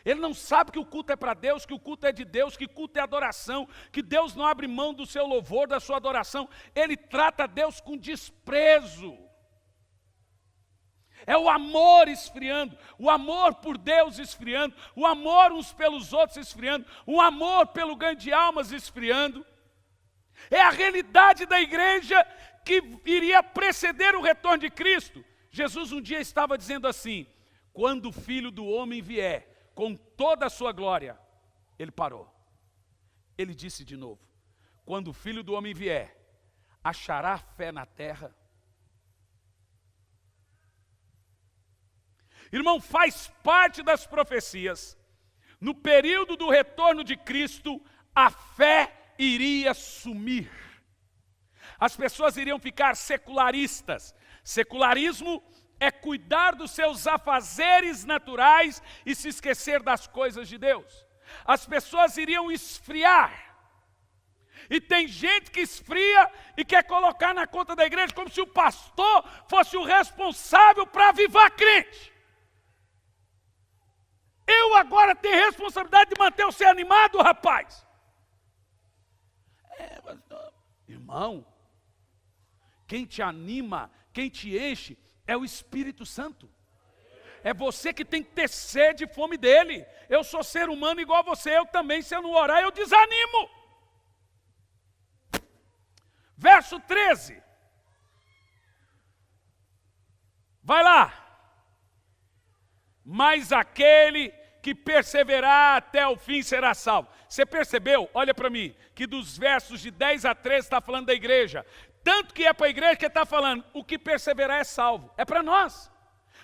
Ele não sabe que o culto é para Deus, que o culto é de Deus, que culto é adoração, que Deus não abre mão do seu louvor, da sua adoração. Ele trata Deus com desprezo. É o amor esfriando, o amor por Deus esfriando, o amor uns pelos outros esfriando, o amor pelo ganho de almas esfriando. É a realidade da igreja que iria preceder o retorno de Cristo. Jesus um dia estava dizendo assim: quando o Filho do Homem vier com toda a sua glória, ele parou. Ele disse de novo: quando o Filho do Homem vier, achará fé na terra? Irmão, faz parte das profecias. No período do retorno de Cristo, a fé iria sumir. As pessoas iriam ficar secularistas. Secularismo é cuidar dos seus afazeres naturais e se esquecer das coisas de Deus. As pessoas iriam esfriar. E tem gente que esfria e quer colocar na conta da igreja como se o pastor fosse o responsável para avivar crente. Eu agora tenho responsabilidade de manter você animado, rapaz. Mas, irmão, quem te anima, quem te enche, é o Espírito Santo. É você que tem que ter sede e fome dele. Eu sou ser humano igual a você, eu também, se eu não orar, eu desanimo. Verso 13. Vai lá. Mas aquele que perseverar até o fim será salvo. Você percebeu? Olha para mim, que dos versos de 10 a 13 está falando da igreja. Tanto que é para a igreja que está falando, o que perseverar é salvo. É para nós.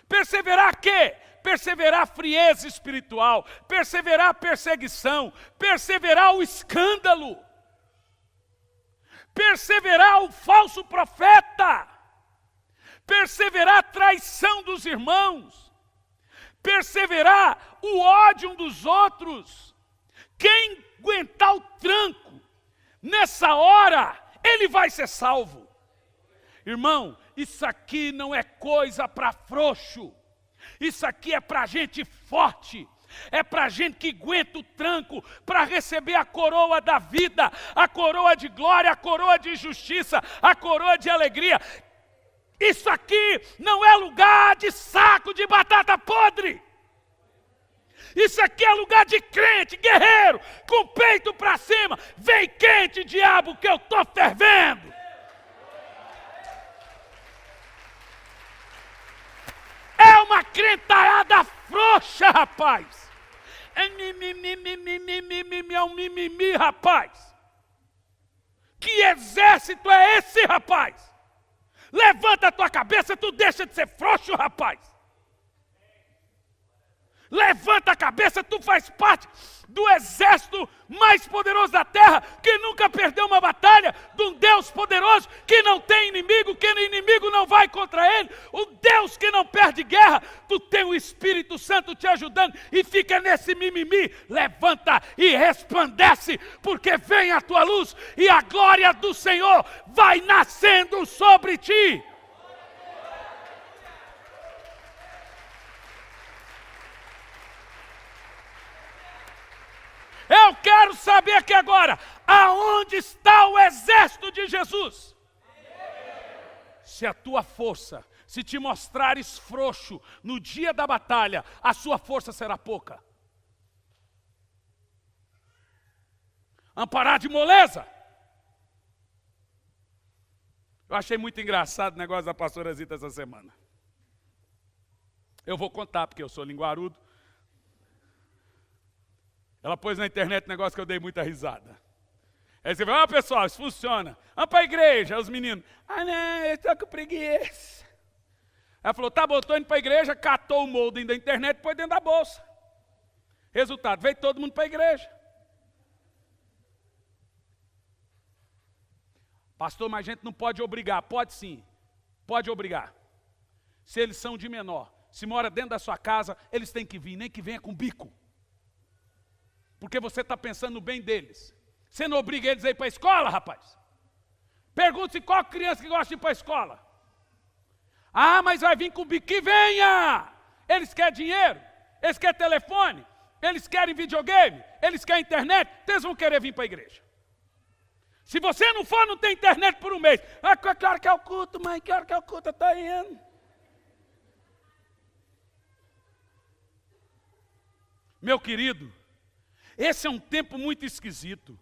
Perseverar quê? Perseverar a frieza espiritual, perseverar a perseguição, perseverar o escândalo, perseverar o falso profeta, perseverar a traição dos irmãos, perseverar o ódio um dos outros. Quem aguentar o tranco, nessa hora, ele vai ser salvo. Irmão, isso aqui não é coisa para frouxo. Isso aqui é para gente forte. É para gente que aguenta o tranco, para receber a coroa da vida, a coroa de glória, a coroa de justiça, a coroa de alegria. Isso aqui não é lugar de saco de batata podre. Isso aqui é lugar de crente, guerreiro, com o peito para cima. Vem quente, diabo, que eu estou fervendo. É uma crentalhada frouxa, rapaz. É um mimimi, rapaz. Que exército é esse, rapaz? Levanta a tua cabeça, tu deixa de ser frouxo, rapaz. Levanta a cabeça, tu faz parte do exército mais poderoso da terra, que nunca perdeu uma batalha, de um Deus poderoso, que não tem inimigo, que o inimigo não vai contra ele, o Deus que não perde guerra. Tu tem o Espírito Santo te ajudando e fica nesse mimimi. Levanta e resplandece, porque vem a tua luz e a glória do Senhor vai nascendo sobre ti. Eu quero saber aqui agora, aonde está o exército de Jesus? Se a tua força, se te mostrares frouxo no dia da batalha, a sua força será pouca. Vamos parar de moleza. Eu achei muito engraçado o negócio da pastora Zita essa semana. Eu vou contar, porque eu sou linguarudo. Ela pôs na internet um negócio que eu dei muita risada. Aí você fala, pessoal, isso funciona. Vamos para a igreja. Aí os meninos, não, eu estou com preguiça. Ela falou, tá bom, estou indo para a igreja, catou o modem da internet e pôs dentro da bolsa. Resultado, veio todo mundo para a igreja. Pastor, mas a gente não pode obrigar. Pode sim, pode obrigar. Se eles são de menor, se mora dentro da sua casa, eles têm que vir, nem que venha com bico. Porque você está pensando no bem deles. Você não obriga eles a ir para a escola, rapaz? Pergunte-se qual criança que gosta de ir para a escola. Ah, mas vai vir com bico. Que venha! Eles querem dinheiro, eles querem telefone, eles querem videogame, eles querem internet, eles vão querer vir para a igreja. Se você não for, não tem internet por um mês. Ah, que hora que é o culto, mãe? Que hora que é o culto? Está indo. Meu querido, esse é um tempo muito esquisito,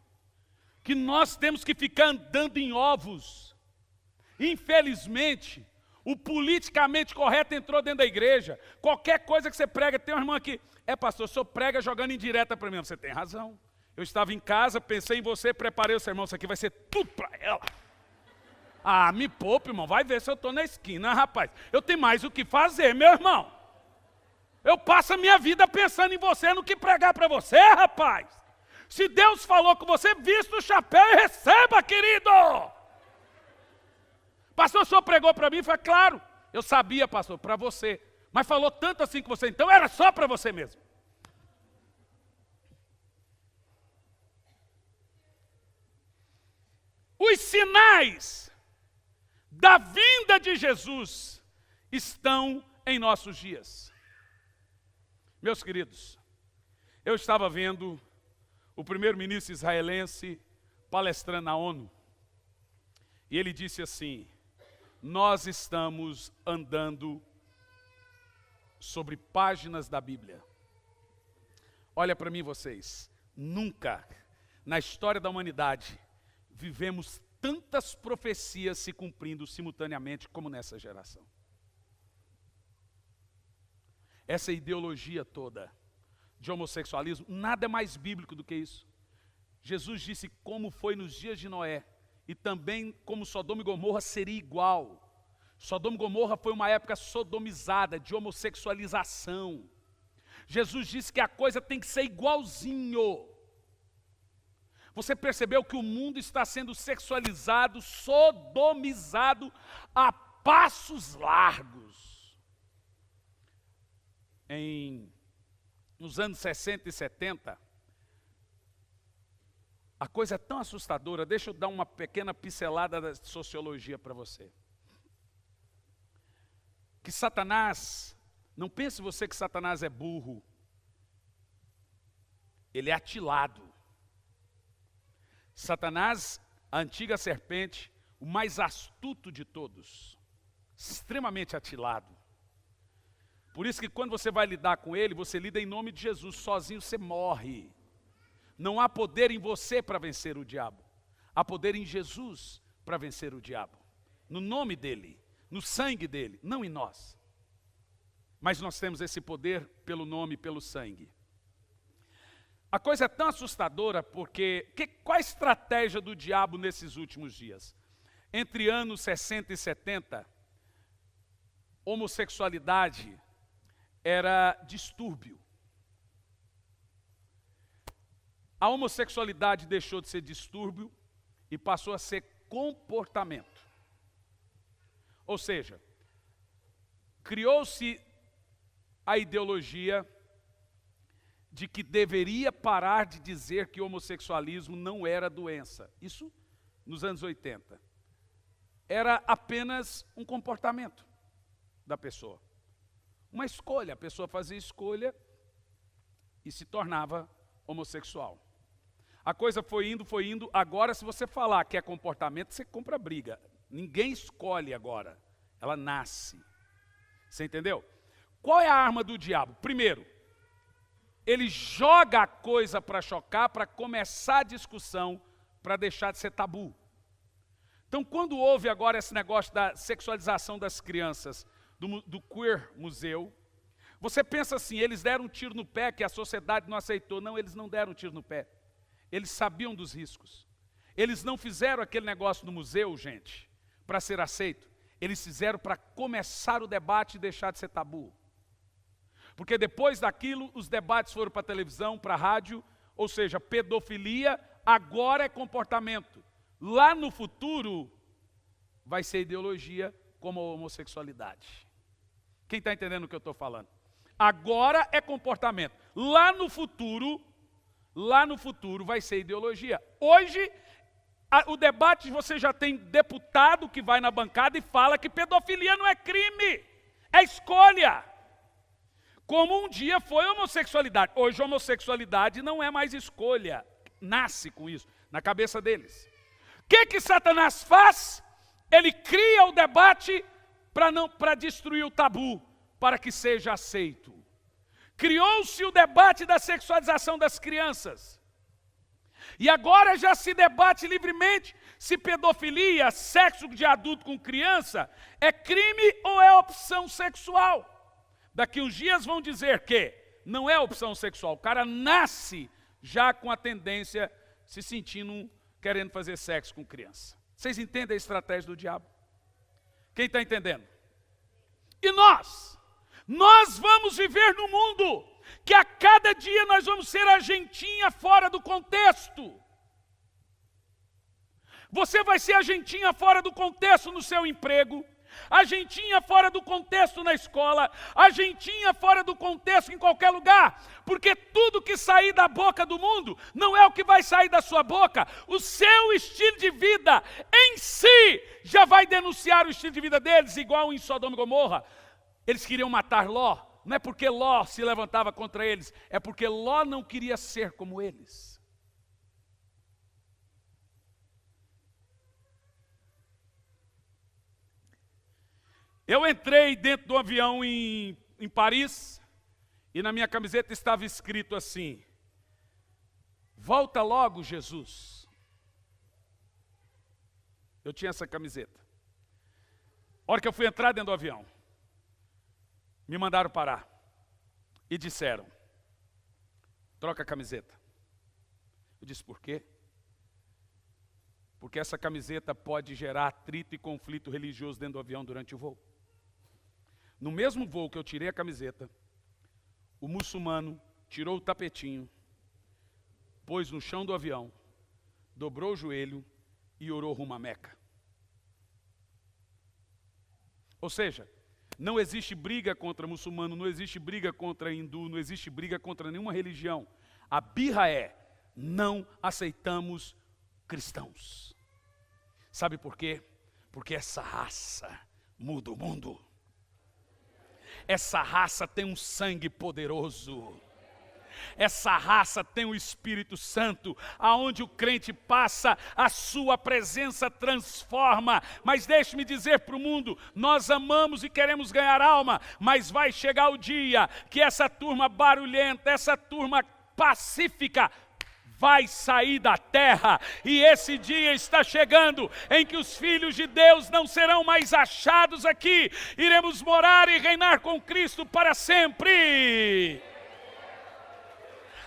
que nós temos que ficar andando em ovos. Infelizmente, o politicamente correto entrou dentro da igreja. Qualquer coisa que você prega, tem um irmão aqui, pastor, o senhor prega jogando indireta para mim. Você tem razão. Eu estava em casa, pensei em você, preparei o sermão, isso aqui vai ser tudo para ela. Ah, me poupe, irmão, vai ver se eu estou na esquina, rapaz. Eu tenho mais o que fazer, meu irmão. Eu passo a minha vida pensando em você, no que pregar para você, rapaz. Se Deus falou com você, vista o chapéu e receba, querido. Pastor, o senhor pregou para mim? Foi claro. Eu sabia, pastor, para você. Mas falou tanto assim com você, então era só para você mesmo. Os sinais da vinda de Jesus estão em nossos dias. Meus queridos, eu estava vendo o primeiro-ministro israelense palestrando na ONU. E ele disse assim, nós estamos andando sobre páginas da Bíblia. Olha para mim vocês, nunca na história da humanidade vivemos tantas profecias se cumprindo simultaneamente como nessa geração. Essa ideologia toda de homossexualismo, nada é mais bíblico do que isso. Jesus disse como foi nos dias de Noé, e também como Sodoma e Gomorra seria igual. Sodoma e Gomorra foi uma época sodomizada, de homossexualização. Jesus disse que a coisa tem que ser igualzinho. Você percebeu que o mundo está sendo sexualizado, sodomizado a passos largos. Nos anos 60 e 70, a coisa é tão assustadora, deixa eu dar uma pequena pincelada da sociologia para você. Que Satanás, não pense você que Satanás é burro, ele é atilado. Satanás, a antiga serpente, o mais astuto de todos, extremamente atilado. Por isso que quando você vai lidar com ele, você lida em nome de Jesus, sozinho você morre. Não há poder em você para vencer o diabo. Há poder em Jesus para vencer o diabo. No nome dele, no sangue dele, não em nós. Mas nós temos esse poder pelo nome, pelo sangue. A coisa é tão assustadora porque, qual a estratégia do diabo nesses últimos dias? Entre anos 60 e 70, homossexualidade era distúrbio. a homossexualidade deixou de ser distúrbio e passou a ser comportamento. Ou seja, criou-se a ideologia de que deveria parar de dizer que o homossexualismo não era doença. Isso nos anos 80. Era apenas um comportamento da pessoa. Uma escolha, a pessoa fazia escolha e se tornava homossexual. A coisa foi indo, agora se você falar que é comportamento, você compra briga. Ninguém escolhe agora, ela nasce. Você entendeu? Qual é a arma do diabo? Primeiro, ele joga a coisa para chocar, para começar a discussão, para deixar de ser tabu. Então, quando houve agora esse negócio da sexualização das crianças, do Queer Museu, você pensa assim, eles deram um tiro no pé que a sociedade não aceitou. Não, eles não deram um tiro no pé. Eles sabiam dos riscos. Eles não fizeram aquele negócio no museu, gente, para ser aceito. Eles fizeram para começar o debate e deixar de ser tabu. Porque depois daquilo, os debates foram para a televisão, para a rádio, ou seja, pedofilia agora é comportamento. Lá no futuro, vai ser ideologia como a homossexualidade. Quem está entendendo o que eu estou falando? Agora é comportamento. Lá no futuro vai ser ideologia. Hoje, o debate, você já tem deputado que vai na bancada e fala que pedofilia não é crime, é escolha. Como um dia foi a homossexualidade. Hoje a homossexualidade não é mais escolha. Nasce com isso, na cabeça deles. O que Satanás faz? Ele cria o debate para destruir o tabu, para que seja aceito. Criou-se o debate da sexualização das crianças. E agora já se debate livremente se pedofilia, sexo de adulto com criança, é crime ou é opção sexual. Daqui uns dias vão dizer que não é opção sexual. O cara nasce já com a tendência, se sentindo, querendo fazer sexo com criança. Vocês entendem a estratégia do diabo? Quem está entendendo? E nós vamos viver num mundo que a cada dia nós vamos ser agentinha fora do contexto. Você vai ser agentinha fora do contexto no seu emprego, agentinha fora do contexto na escola, agentinha fora do contexto em qualquer lugar, porque tudo que sair da boca do mundo não é o que vai sair da sua boca. O seu estilo de vida em si já vai denunciar o estilo de vida deles, igual em Sodoma e Gomorra. Eles queriam matar Ló, não é porque Ló se levantava contra eles, é porque Ló não queria ser como eles. Eu entrei dentro do avião em Paris, e na minha camiseta estava escrito assim: volta logo, Jesus. Eu tinha essa camiseta. A hora que eu fui entrar dentro do avião, me mandaram parar e disseram: troca a camiseta. Eu disse: por quê? Porque essa camiseta pode gerar atrito e conflito religioso dentro do avião durante o voo. No mesmo voo que eu tirei a camiseta, o muçulmano tirou o tapetinho, pôs no chão do avião, dobrou o joelho e orou rumo a Meca. Ou seja, não existe briga contra muçulmano, não existe briga contra hindu, não existe briga contra nenhuma religião. A birra é: não aceitamos cristãos. Sabe por quê? Porque essa raça muda o mundo. Essa raça tem um sangue poderoso. Essa raça tem o Espírito Santo, aonde o crente passa, a sua presença transforma. Mas deixe-me dizer para o mundo, nós amamos e queremos ganhar alma, mas vai chegar o dia que essa turma barulhenta, essa turma pacífica, vai sair da terra, e esse dia está chegando em que os filhos de Deus não serão mais achados aqui, iremos morar e reinar com Cristo para sempre.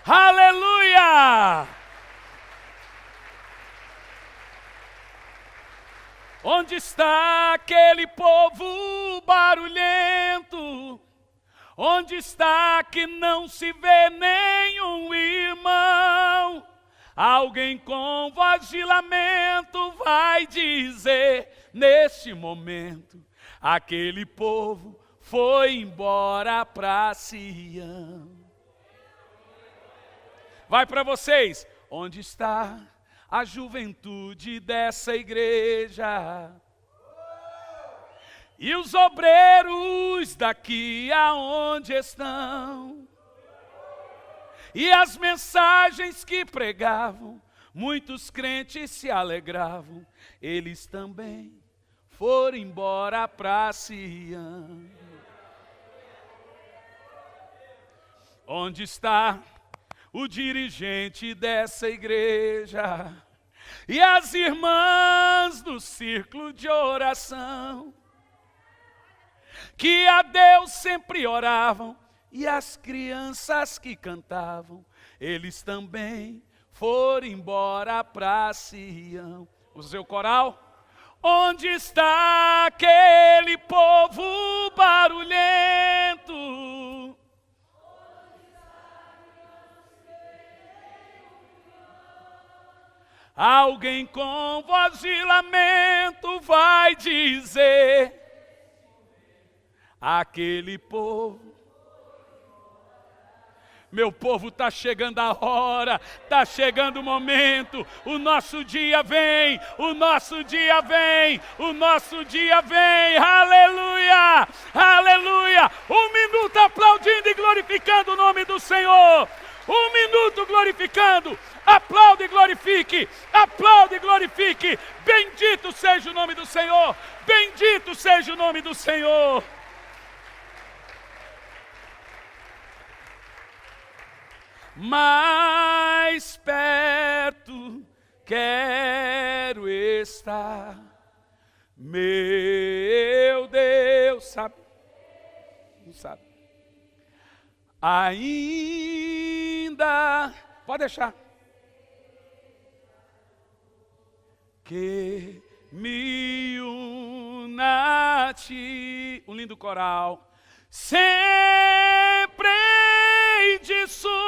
Aleluia! Onde está aquele povo barulhento? Onde está que não se vê nenhum irmão? Alguém com voz de lamento vai dizer, neste momento, aquele povo foi embora para Sião. Vai para vocês. Onde está a juventude dessa igreja? E os obreiros daqui aonde estão? E as mensagens que pregavam, muitos crentes se alegravam, eles também foram embora para Sião. Onde está o dirigente dessa igreja? E as irmãs do círculo de oração, que a Deus sempre oravam, e as crianças que cantavam, eles também foram embora para Sião. O seu coral? Onde está aquele povo barulhento? Alguém com voz de lamento vai dizer, aquele povo. Meu povo, está chegando a hora, está chegando o momento, o nosso dia vem, o nosso dia vem, o nosso dia vem, aleluia, aleluia. Um minuto aplaudindo e glorificando o nome do Senhor, um minuto glorificando, aplaude e glorifique, bendito seja o nome do Senhor, bendito seja o nome do Senhor. Mais perto quero estar, meu Deus, sabe? Não sabe? Ainda, pode deixar. Que me una a ti, um lindo coral, sempre hei de suplicar.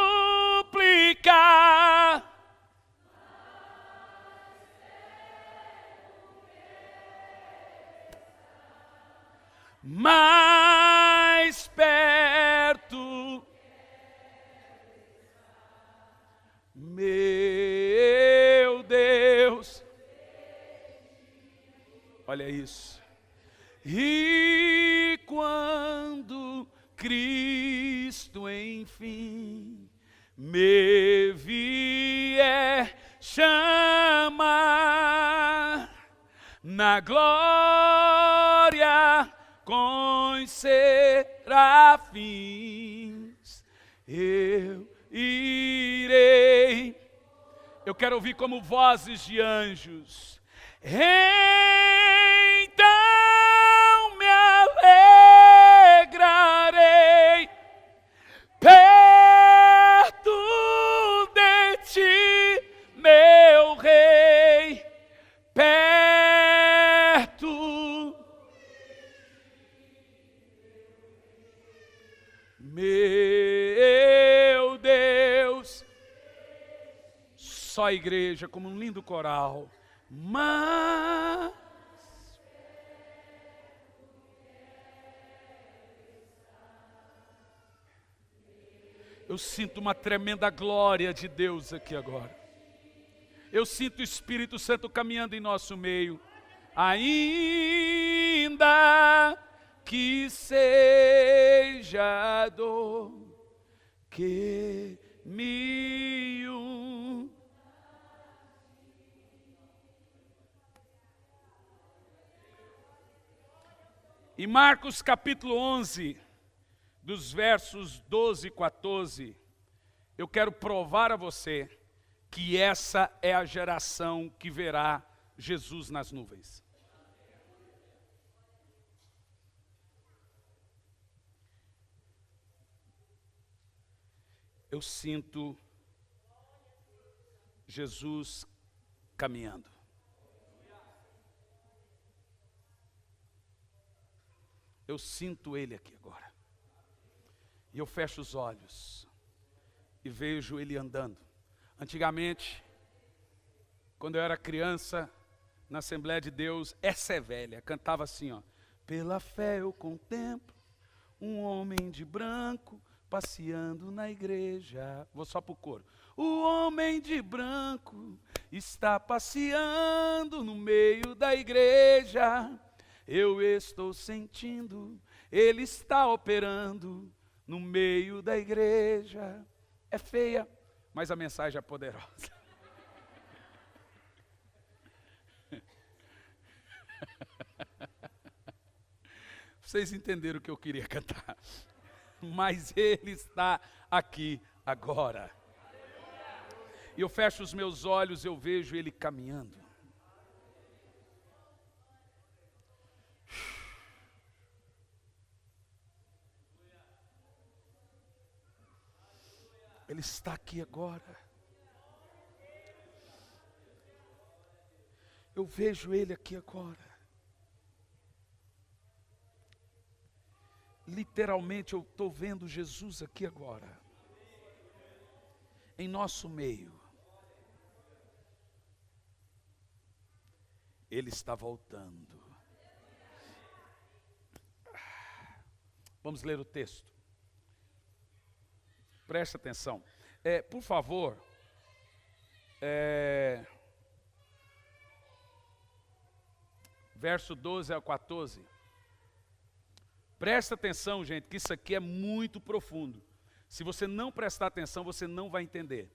Mais perto, meu Deus, olha isso. E quando Cristo enfim me vier chamar na glória com os serafins, eu irei. Eu quero ouvir como vozes de anjos. Então me alegrarei perto de ti, meu rei, perto, meu Deus. Só a igreja como um lindo coral. Mas eu sinto uma tremenda glória de Deus aqui agora. Eu sinto o Espírito Santo caminhando em nosso meio. Ainda que seja dor, que me une. Em Marcos capítulo 11, dos versos 12 e 14, eu quero provar a você que essa é a geração que verá Jesus nas nuvens. Eu sinto Jesus caminhando. Eu sinto Ele aqui agora. E eu fecho os olhos e vejo Ele andando. Antigamente, Quando eu era criança, na Assembleia de Deus, essa é velha, cantava assim, ó. Pela fé eu contemplo um homem de branco passeando na igreja. Vou só pro coro. O homem de branco está passeando no meio da igreja. Eu estou sentindo, ele está operando no meio da igreja. É feia, mas a mensagem é poderosa. Vocês entenderam o que eu queria cantar. Mas ele está aqui agora. E eu fecho os meus olhos, eu vejo ele caminhando. Ele está aqui agora. Eu vejo ele aqui agora. Literalmente eu estou vendo Jesus aqui agora, em nosso meio. Ele está voltando. Vamos ler o texto. Preste atenção. Por favor, verso 12 ao 14. Presta atenção, gente, que isso aqui é muito profundo. Se você não prestar atenção, você não vai entender.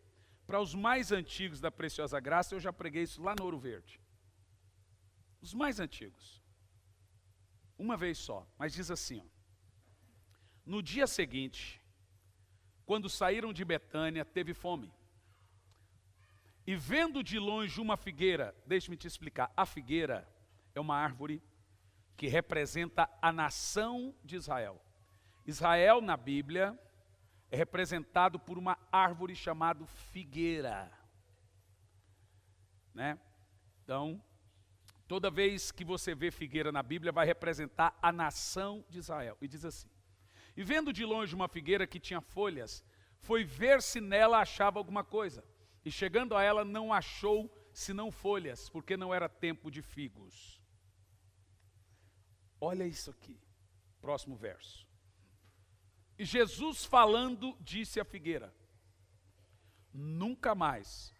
Para os mais antigos da Preciosa Graça, eu já preguei isso lá no Ouro Verde. Os mais antigos. Uma vez só, mas diz assim, ó. No dia seguinte, quando saíram de Betânia, teve fome. E vendo de longe uma figueira, deixe-me te explicar, a figueira é uma árvore que representa a nação de Israel. Israel, na Bíblia, é representado por uma árvore chamada figueira. Né? Então, toda vez que você vê figueira na Bíblia, vai representar a nação de Israel. E diz assim, e vendo de longe uma figueira que tinha folhas, foi ver se nela achava alguma coisa. E chegando a ela, não achou senão folhas, porque não era tempo de figos. Olha isso aqui, próximo verso. E Jesus falando, disse à figueira, nunca mais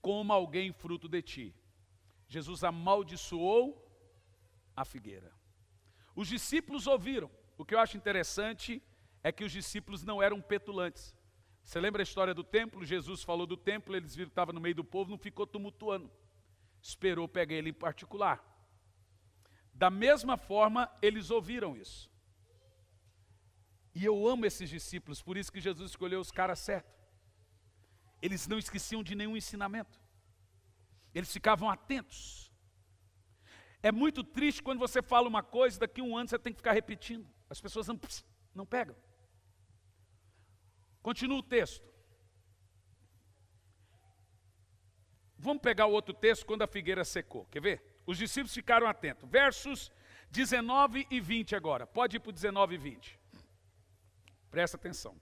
coma alguém fruto de ti. Jesus amaldiçoou a figueira. Os discípulos ouviram. O que eu acho interessante é que os discípulos não eram petulantes. Você lembra a história do templo? Jesus falou do templo, eles viram que estava no meio do povo, não ficou tumultuando. Esperou pegar ele em particular. Da mesma forma, eles ouviram isso. E eu amo esses discípulos, por isso que Jesus escolheu os caras certos. Eles não esqueciam de nenhum ensinamento. Eles ficavam atentos. É muito triste quando você fala uma coisa, daqui a um ano você tem que ficar repetindo. As pessoas não pegam. Continua o texto. Vamos pegar o outro texto, quando a figueira secou. Quer ver? Os discípulos ficaram atentos. Versos 19 e 20 agora. Pode ir para o 19 e 20. Presta atenção.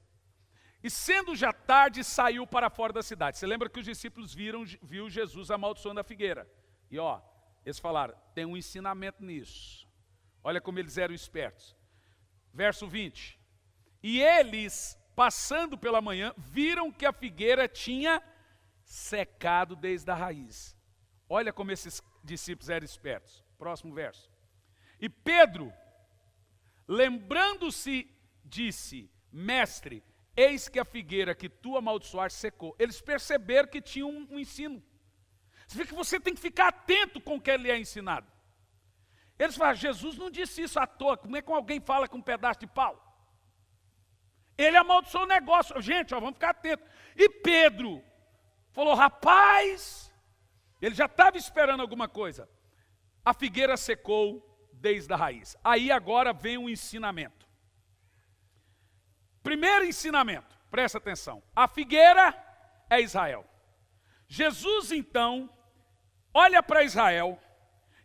E sendo já tarde, saiu para fora da cidade. Você lembra que os discípulos viu Jesus amaldiçoando a figueira. E ó, eles falaram, tem um ensinamento nisso. Olha como eles eram espertos. Verso 20. E eles, passando pela manhã, viram que a figueira tinha secado desde a raiz. Olha como esses discípulos eram espertos. Próximo verso. E Pedro, lembrando-se, disse, mestre, eis que a figueira que tu amaldiçoaste secou. Eles perceberam que tinha um ensino. Você vê que você tem que ficar atento com o que ele é ensinado. Eles falaram, Jesus não disse isso à toa, como é que alguém fala com um pedaço de pau? Ele amaldiçoou o negócio. Gente, ó, vamos ficar atentos. E Pedro falou, rapaz, ele já estava esperando alguma coisa. A figueira secou desde a raiz. Aí agora vem um ensinamento. Primeiro ensinamento, presta atenção. A figueira é Israel. Jesus então olha para Israel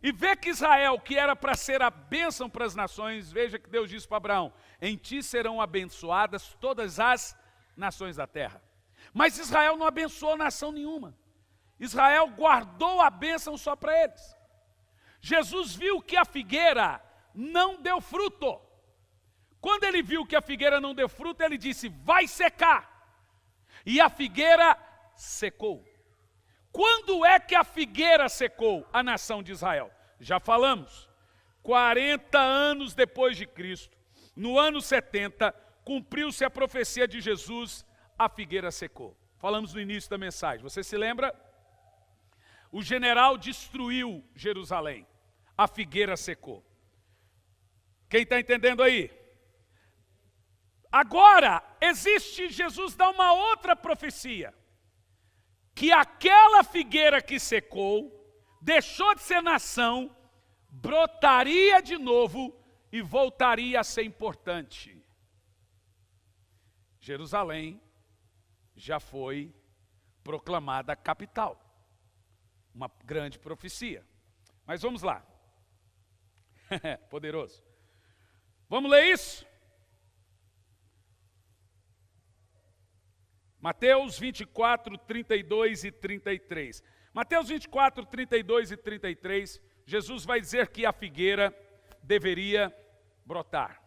e vê que Israel, que era para ser a bênção para as nações, veja que Deus disse para Abraão, em ti serão abençoadas todas as nações da terra. Mas Israel não abençoou nação nenhuma. Israel guardou a bênção só para eles. Jesus viu que a figueira não deu fruto. Quando ele viu que a figueira não deu fruto, ele disse, vai secar. E a figueira secou. Quando é que a figueira secou a nação de Israel? Já falamos, 40 anos depois de Cristo, no ano 70, cumpriu-se a profecia de Jesus, a figueira secou. Falamos no início da mensagem, você se lembra? O general destruiu Jerusalém, a figueira secou. Quem está entendendo aí? Agora, Jesus dá uma outra profecia, que aquela figueira que secou, deixou de ser nação, brotaria de novo e voltaria a ser importante. Jerusalém já foi proclamada capital. Uma grande profecia. Mas vamos lá. Poderoso. Vamos ler isso? Mateus 24, 32 e 33. Mateus 24, 32 e 33, Jesus vai dizer que a figueira deveria brotar.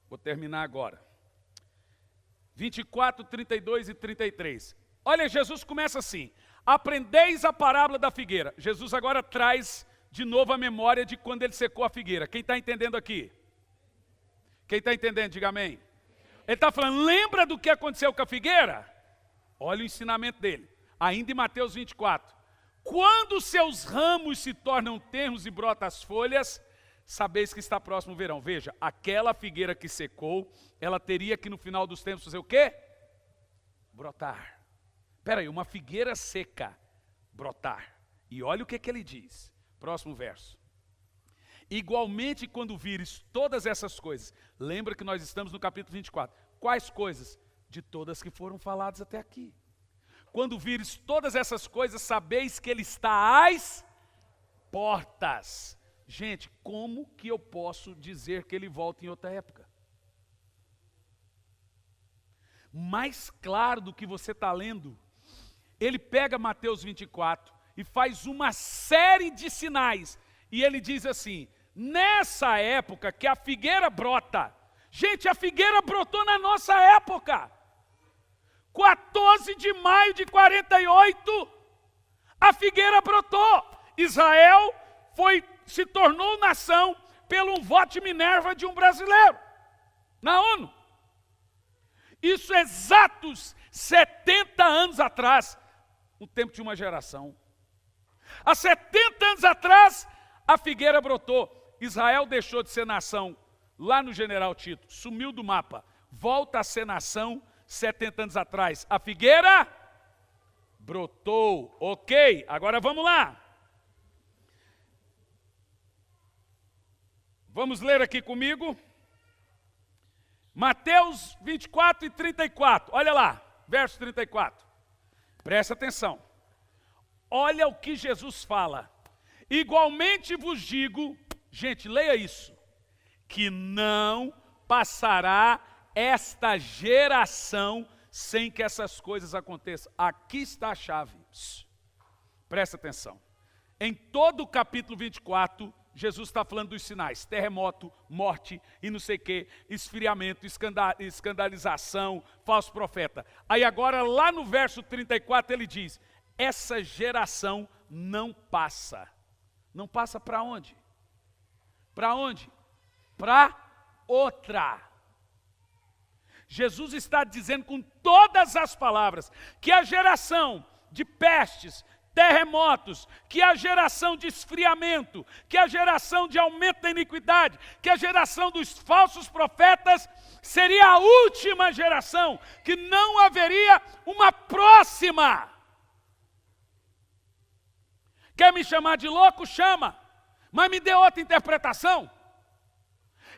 Vou terminar agora. 24, 32 e 33. Olha, Jesus começa assim. Aprendeis a parábola da figueira. Jesus agora traz de novo a memória de quando ele secou a figueira. Quem está entendendo aqui? Quem está entendendo, diga amém. Ele está falando, lembra do que aconteceu com a figueira? Olha o ensinamento dele. Ainda em Mateus 24. Quando seus ramos se tornam tenros e brotam as folhas, sabeis que está próximo o verão. Veja, aquela figueira que secou, ela teria que no final dos tempos fazer o quê? Brotar. Espera aí, uma figueira seca, brotar. E olha o que ele diz. Próximo verso. Igualmente quando vires todas essas coisas, lembra que nós estamos no capítulo 24. Quais coisas? De todas que foram faladas até aqui. Quando vires todas essas coisas, sabeis que ele está às portas. Gente, como que eu posso dizer que ele volta em outra época? Mais claro do que você está lendo, ele pega Mateus 24 e faz uma série de sinais. E ele diz assim, nessa época que a figueira brota, gente, a figueira brotou na nossa época. 14 de maio de 48, a figueira brotou. Israel se tornou nação pelo voto de Minerva de um brasileiro, na ONU. Isso exatos 70 anos atrás, o tempo de uma geração. Há 70 anos atrás, a figueira brotou. Israel deixou de ser nação lá no General Tito, sumiu do mapa, volta a ser nação 70 anos atrás. A figueira brotou, ok, agora vamos lá. Vamos ler aqui comigo, Mateus 24 e 34, olha lá, verso 34, presta atenção, olha o que Jesus fala, igualmente vos digo, gente, leia isso, que não passará esta geração sem que essas coisas aconteçam. Aqui está a chave, presta atenção, em todo o capítulo 24, Jesus está falando dos sinais, terremoto, morte e não sei o que, esfriamento, escandalização, falso profeta. Aí agora lá no verso 34 ele diz, essa geração não passa. Não passa para onde? Para onde? Para outra. Jesus está dizendo com todas as palavras que a geração de pestes, terremotos, que a geração de esfriamento, que a geração de aumento da iniquidade, que a geração dos falsos profetas seria a última geração, que não haveria uma próxima. Quer me chamar de louco? Chama, mas me dê outra interpretação.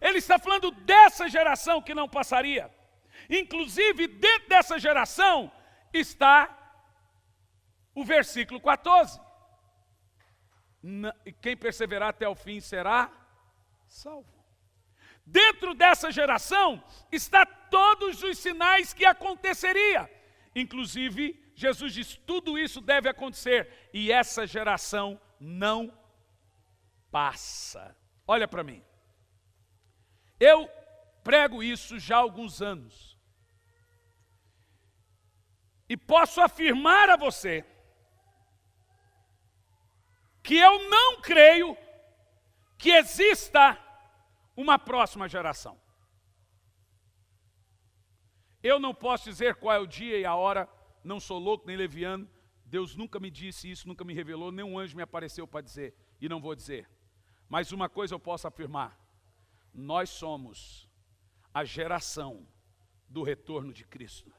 Ele está falando dessa geração que não passaria. Inclusive, dentro dessa geração está o versículo 14. Quem perseverar até o fim será salvo. Dentro dessa geração está todos os sinais que aconteceria. Inclusive, Jesus diz, tudo isso deve acontecer. E essa geração não passa. Olha para mim. Eu prego isso já há alguns anos. E posso afirmar a você que eu não creio que exista uma próxima geração. Eu não posso dizer qual é o dia e a hora, não sou louco nem leviano, Deus nunca me disse isso, nunca me revelou, nenhum anjo me apareceu para dizer, e não vou dizer. Mas uma coisa eu posso afirmar, nós somos a geração do retorno de Cristo.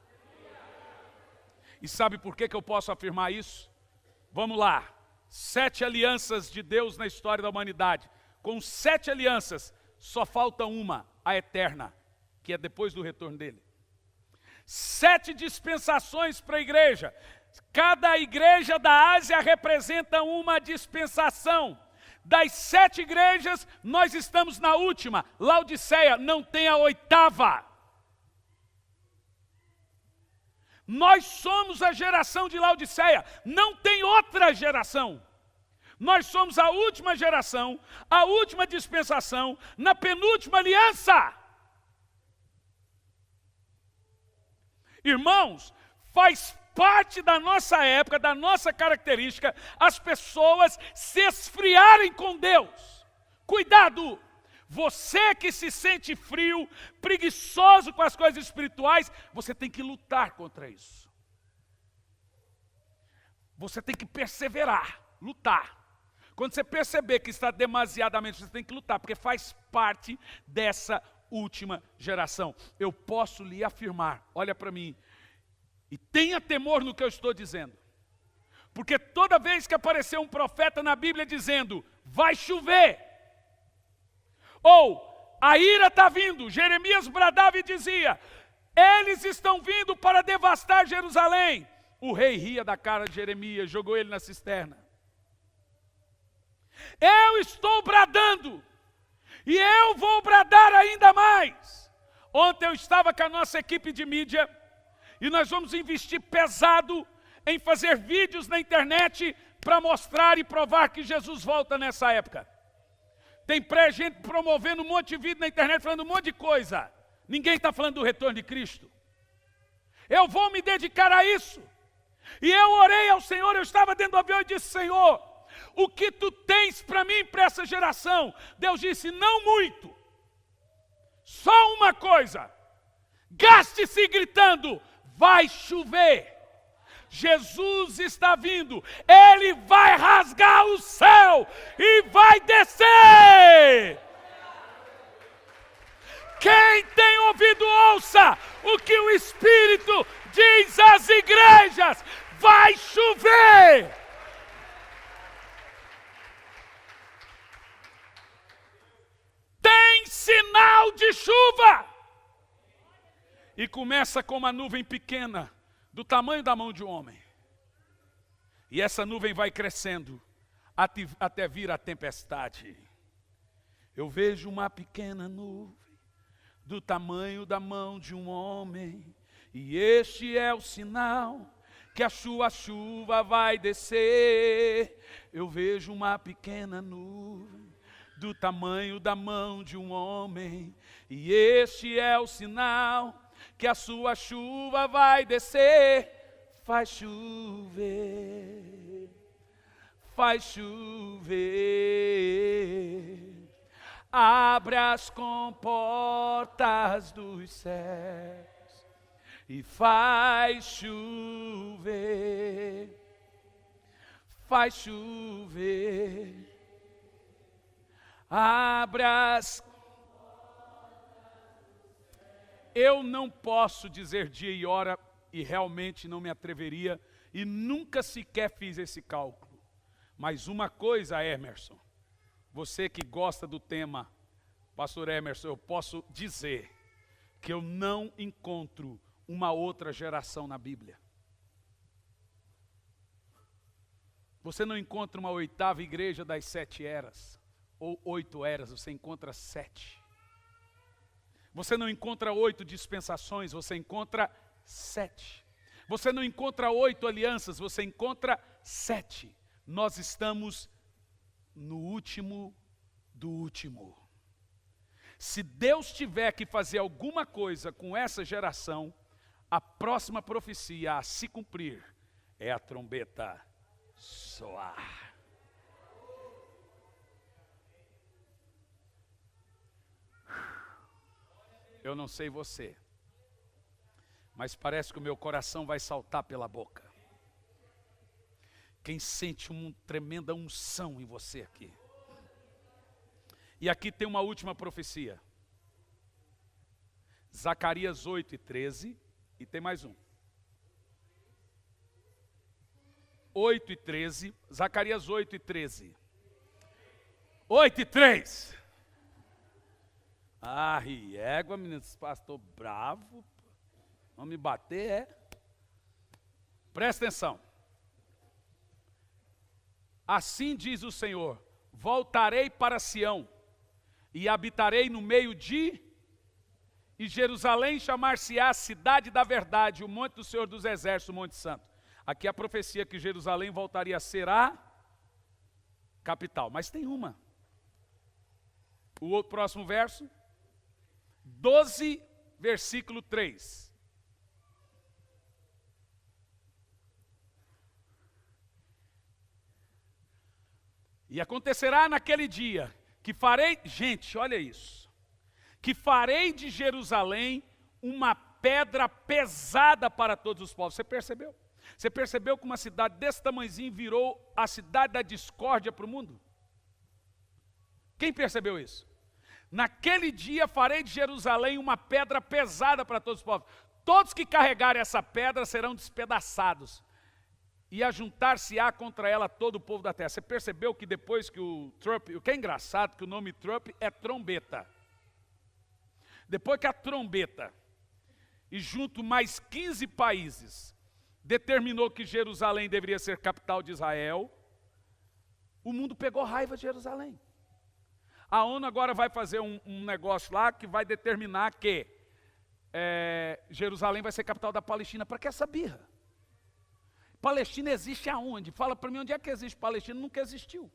E sabe por que eu posso afirmar isso? Vamos lá, 7 alianças de Deus na história da humanidade. Com 7 alianças, só falta uma, a eterna, que é depois do retorno dele. 7 dispensações para a igreja. Cada igreja da Ásia representa uma dispensação. Das 7 igrejas, nós estamos na última. Laodiceia não tem a 8ª. Nós somos a geração de Laodiceia, não tem outra geração. Nós somos a última geração, a última dispensação, na penúltima aliança. Irmãos, faz parte da nossa época, da nossa característica, as pessoas se esfriarem com Deus. Cuidado! Você que se sente frio, preguiçoso com as coisas espirituais, você tem que lutar contra isso. Você tem que perseverar, lutar. Quando você perceber que está demasiadamente, você tem que lutar, porque faz parte dessa última geração. Eu posso lhe afirmar, olha para mim, e tenha temor no que eu estou dizendo. Porque toda vez que aparecer um profeta na Bíblia dizendo, vai chover, ou a ira está vindo, Jeremias bradava e dizia, eles estão vindo para devastar Jerusalém. O rei ria da cara de Jeremias, jogou ele na cisterna. Eu estou bradando, e eu vou bradar ainda mais. Ontem eu estava com a nossa equipe de mídia, e nós vamos investir pesado em fazer vídeos na internet para mostrar e provar que Jesus volta nessa época. Tem gente promovendo um monte de vídeo na internet, falando um monte de coisa. Ninguém está falando do retorno de Cristo. Eu vou me dedicar a isso. E eu orei ao Senhor, eu estava dentro do avião e disse, Senhor, o que tu tens para mim, para essa geração? Deus disse, não muito. Só uma coisa. Gaste-se gritando, vai chover. Jesus está vindo, Ele vai rasgar o céu e vai descer. Quem tem ouvido, ouça o que o Espírito diz às igrejas, vai chover. Tem sinal de chuva. E começa com uma nuvem pequena, do tamanho da mão de um homem. E essa nuvem vai crescendo até vir a tempestade. Eu vejo uma pequena nuvem do tamanho da mão de um homem. E este é o sinal que a sua chuva vai descer. Eu vejo uma pequena nuvem do tamanho da mão de um homem. E este é o sinal que a sua chuva vai descer. Faz chover, faz chover. Abre as comportas dos céus e faz chover, faz chover. Abre as... Eu não posso dizer dia e hora, e realmente não me atreveria, e nunca sequer fiz esse cálculo. Mas uma coisa, Emerson, você que gosta do tema, pastor Emerson, eu posso dizer que eu não encontro uma outra geração na Bíblia. Você não encontra uma oitava igreja das 7 eras, ou 8 eras, você encontra 7. Você não encontra 8 dispensações, você encontra 7. Você não encontra 8 alianças, você encontra 7. Nós estamos no último do último. Se Deus tiver que fazer alguma coisa com essa geração, a próxima profecia a se cumprir é a trombeta soar. Eu não sei você, mas parece que o meu coração vai saltar pela boca. Quem sente uma tremenda unção em você aqui? E aqui tem uma última profecia. Zacarias 8:13, e tem mais um. 8:13, Zacarias 8:13. 8:3. Ah, riégua, menino, pastor bravo. Não me bater, é? Presta atenção. Assim diz o Senhor: voltarei para Sião, e habitarei no meio e Jerusalém chamar-se-á cidade da verdade, o monte do Senhor dos Exércitos, o monte santo. Aqui a profecia que Jerusalém voltaria a ser a capital. Mas tem uma. O próximo verso, 12, versículo 3. E acontecerá naquele dia que farei, gente, olha isso, que farei de Jerusalém uma pedra pesada para todos os povos. Você percebeu? Você percebeu que uma cidade desse tamanhozinho virou a cidade da discórdia para o mundo? Quem percebeu isso? Naquele dia farei de Jerusalém uma pedra pesada para todos os povos. Todos que carregarem essa pedra serão despedaçados. E ajuntar-se-á contra ela todo o povo da terra. Você percebeu que depois que o Trump, o que é engraçado, que o nome Trump é trombeta. Depois que a trombeta, e junto mais 15 países, determinou que Jerusalém deveria ser capital de Israel, o mundo pegou raiva de Jerusalém. A ONU agora vai fazer um negócio lá que vai determinar que Jerusalém vai ser capital da Palestina. Para que essa birra? Palestina existe aonde? Fala para mim onde é que existe Palestina? Nunca existiu.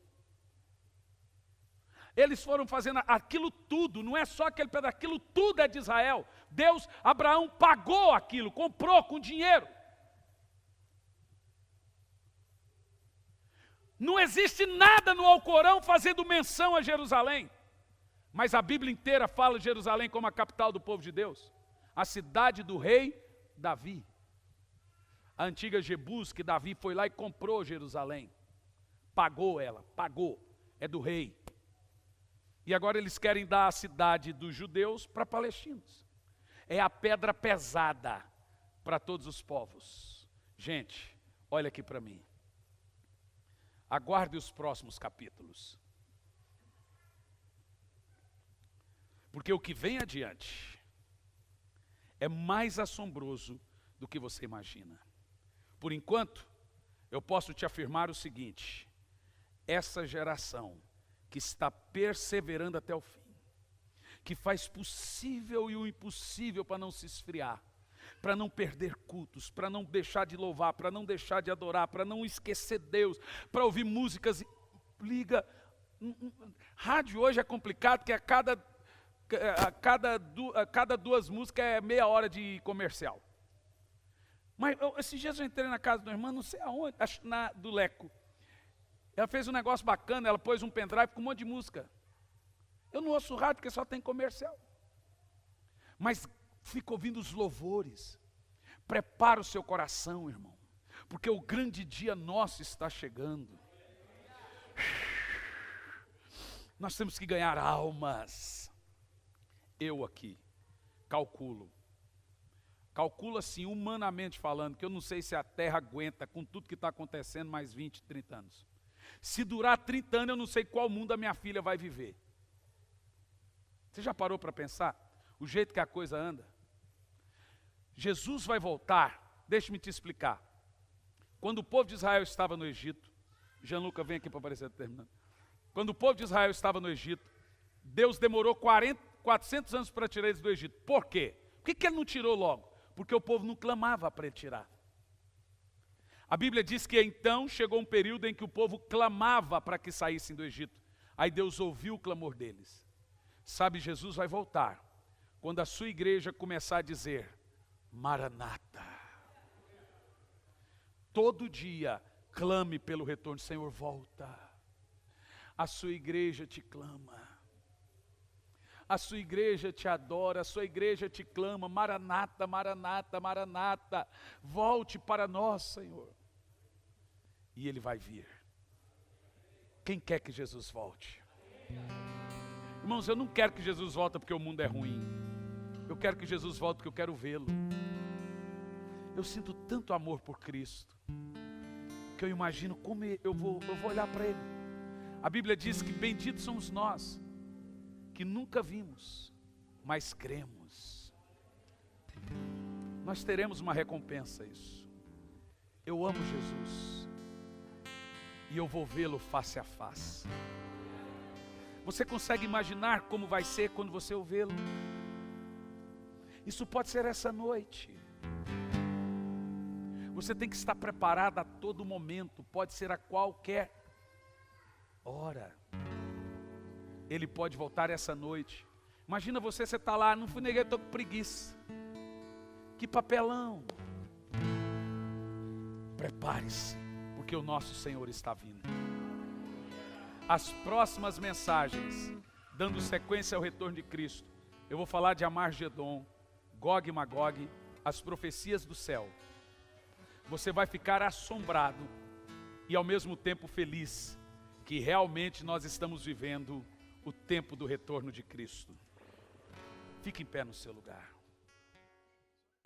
Eles foram fazendo aquilo tudo, não é só aquele pedaço, aquilo tudo é de Israel. Deus, Abraão pagou aquilo, comprou com dinheiro. Não existe nada no Alcorão fazendo menção a Jerusalém. Mas a Bíblia inteira fala de Jerusalém como a capital do povo de Deus. A cidade do rei Davi. A antiga Jebus, que Davi foi lá e comprou Jerusalém. Pagou ela, pagou. É do rei. E agora eles querem dar a cidade dos judeus para palestinos. É a pedra pesada para todos os povos. Gente, olha aqui para mim. Aguarde os próximos capítulos. Porque o que vem adiante é mais assombroso do que você imagina. Por enquanto, eu posso te afirmar o seguinte: essa geração que está perseverando até o fim, que faz possível e o impossível para não se esfriar, para não perder cultos, para não deixar de louvar, para não deixar de adorar, para não esquecer Deus, para ouvir músicas, liga. Rádio hoje é complicado, porque a cada 2 músicas é meia hora de comercial. Mas esses dias eu entrei na casa do irmão, não sei aonde, acho do Leco. Ela fez um negócio bacana, ela pôs um pendrive com um monte de música. Eu não ouço rádio porque só tem comercial. Mas fica ouvindo os louvores. Prepara o seu coração, irmão, porque o grande dia nosso está chegando. Nós temos que ganhar almas. Eu aqui calculo assim, humanamente falando, que eu não sei se a terra aguenta com tudo que está acontecendo mais 20, 30 anos. Se durar 30 anos, eu não sei qual mundo a minha filha vai viver. Você já parou para pensar? O jeito que a coisa anda? Jesus vai voltar, deixe-me te explicar. Quando o povo de Israel estava no Egito, Gianluca, vem aqui para aparecer terminando. Quando o povo de Israel estava no Egito, Deus demorou 400 anos para tirar eles do Egito. Por quê? Por que ele não tirou logo? Porque o povo não clamava para ele tirar. A Bíblia diz que então chegou um período em que o povo clamava para que saíssem do Egito. Aí Deus ouviu o clamor deles. Sabe, Jesus vai voltar quando a sua igreja começar a dizer, Maranata. Todo dia clame pelo retorno, Senhor, volta. A sua igreja te clama. A sua igreja te adora, a sua igreja te clama, Maranata, Maranata, Maranata, volte para nós, Senhor. E Ele vai vir. Quem quer que Jesus volte? Irmãos, eu não quero que Jesus volte porque o mundo é ruim. Eu quero que Jesus volte porque eu quero vê-lo. Eu sinto tanto amor por Cristo, que eu imagino como eu vou olhar para Ele. A Bíblia diz que benditos somos nós, que nunca vimos, mas cremos. Nós teremos uma recompensa a isso. Eu amo Jesus, e eu vou vê-lo face a face. Você consegue imaginar como vai ser quando você o vê-lo? Isso pode ser essa noite. Você tem que estar preparado a todo momento, pode ser a qualquer hora. Ele pode voltar essa noite. Imagina você está lá, não fui na igreja, estou com preguiça. Que papelão. Prepare-se, porque o nosso Senhor está vindo. As próximas mensagens, dando sequência ao retorno de Cristo, eu vou falar de Amargedon, Gog e Magog, as profecias do céu. Você vai ficar assombrado e ao mesmo tempo feliz, que realmente nós estamos vivendo o tempo do retorno de Cristo. Fique em pé no seu lugar.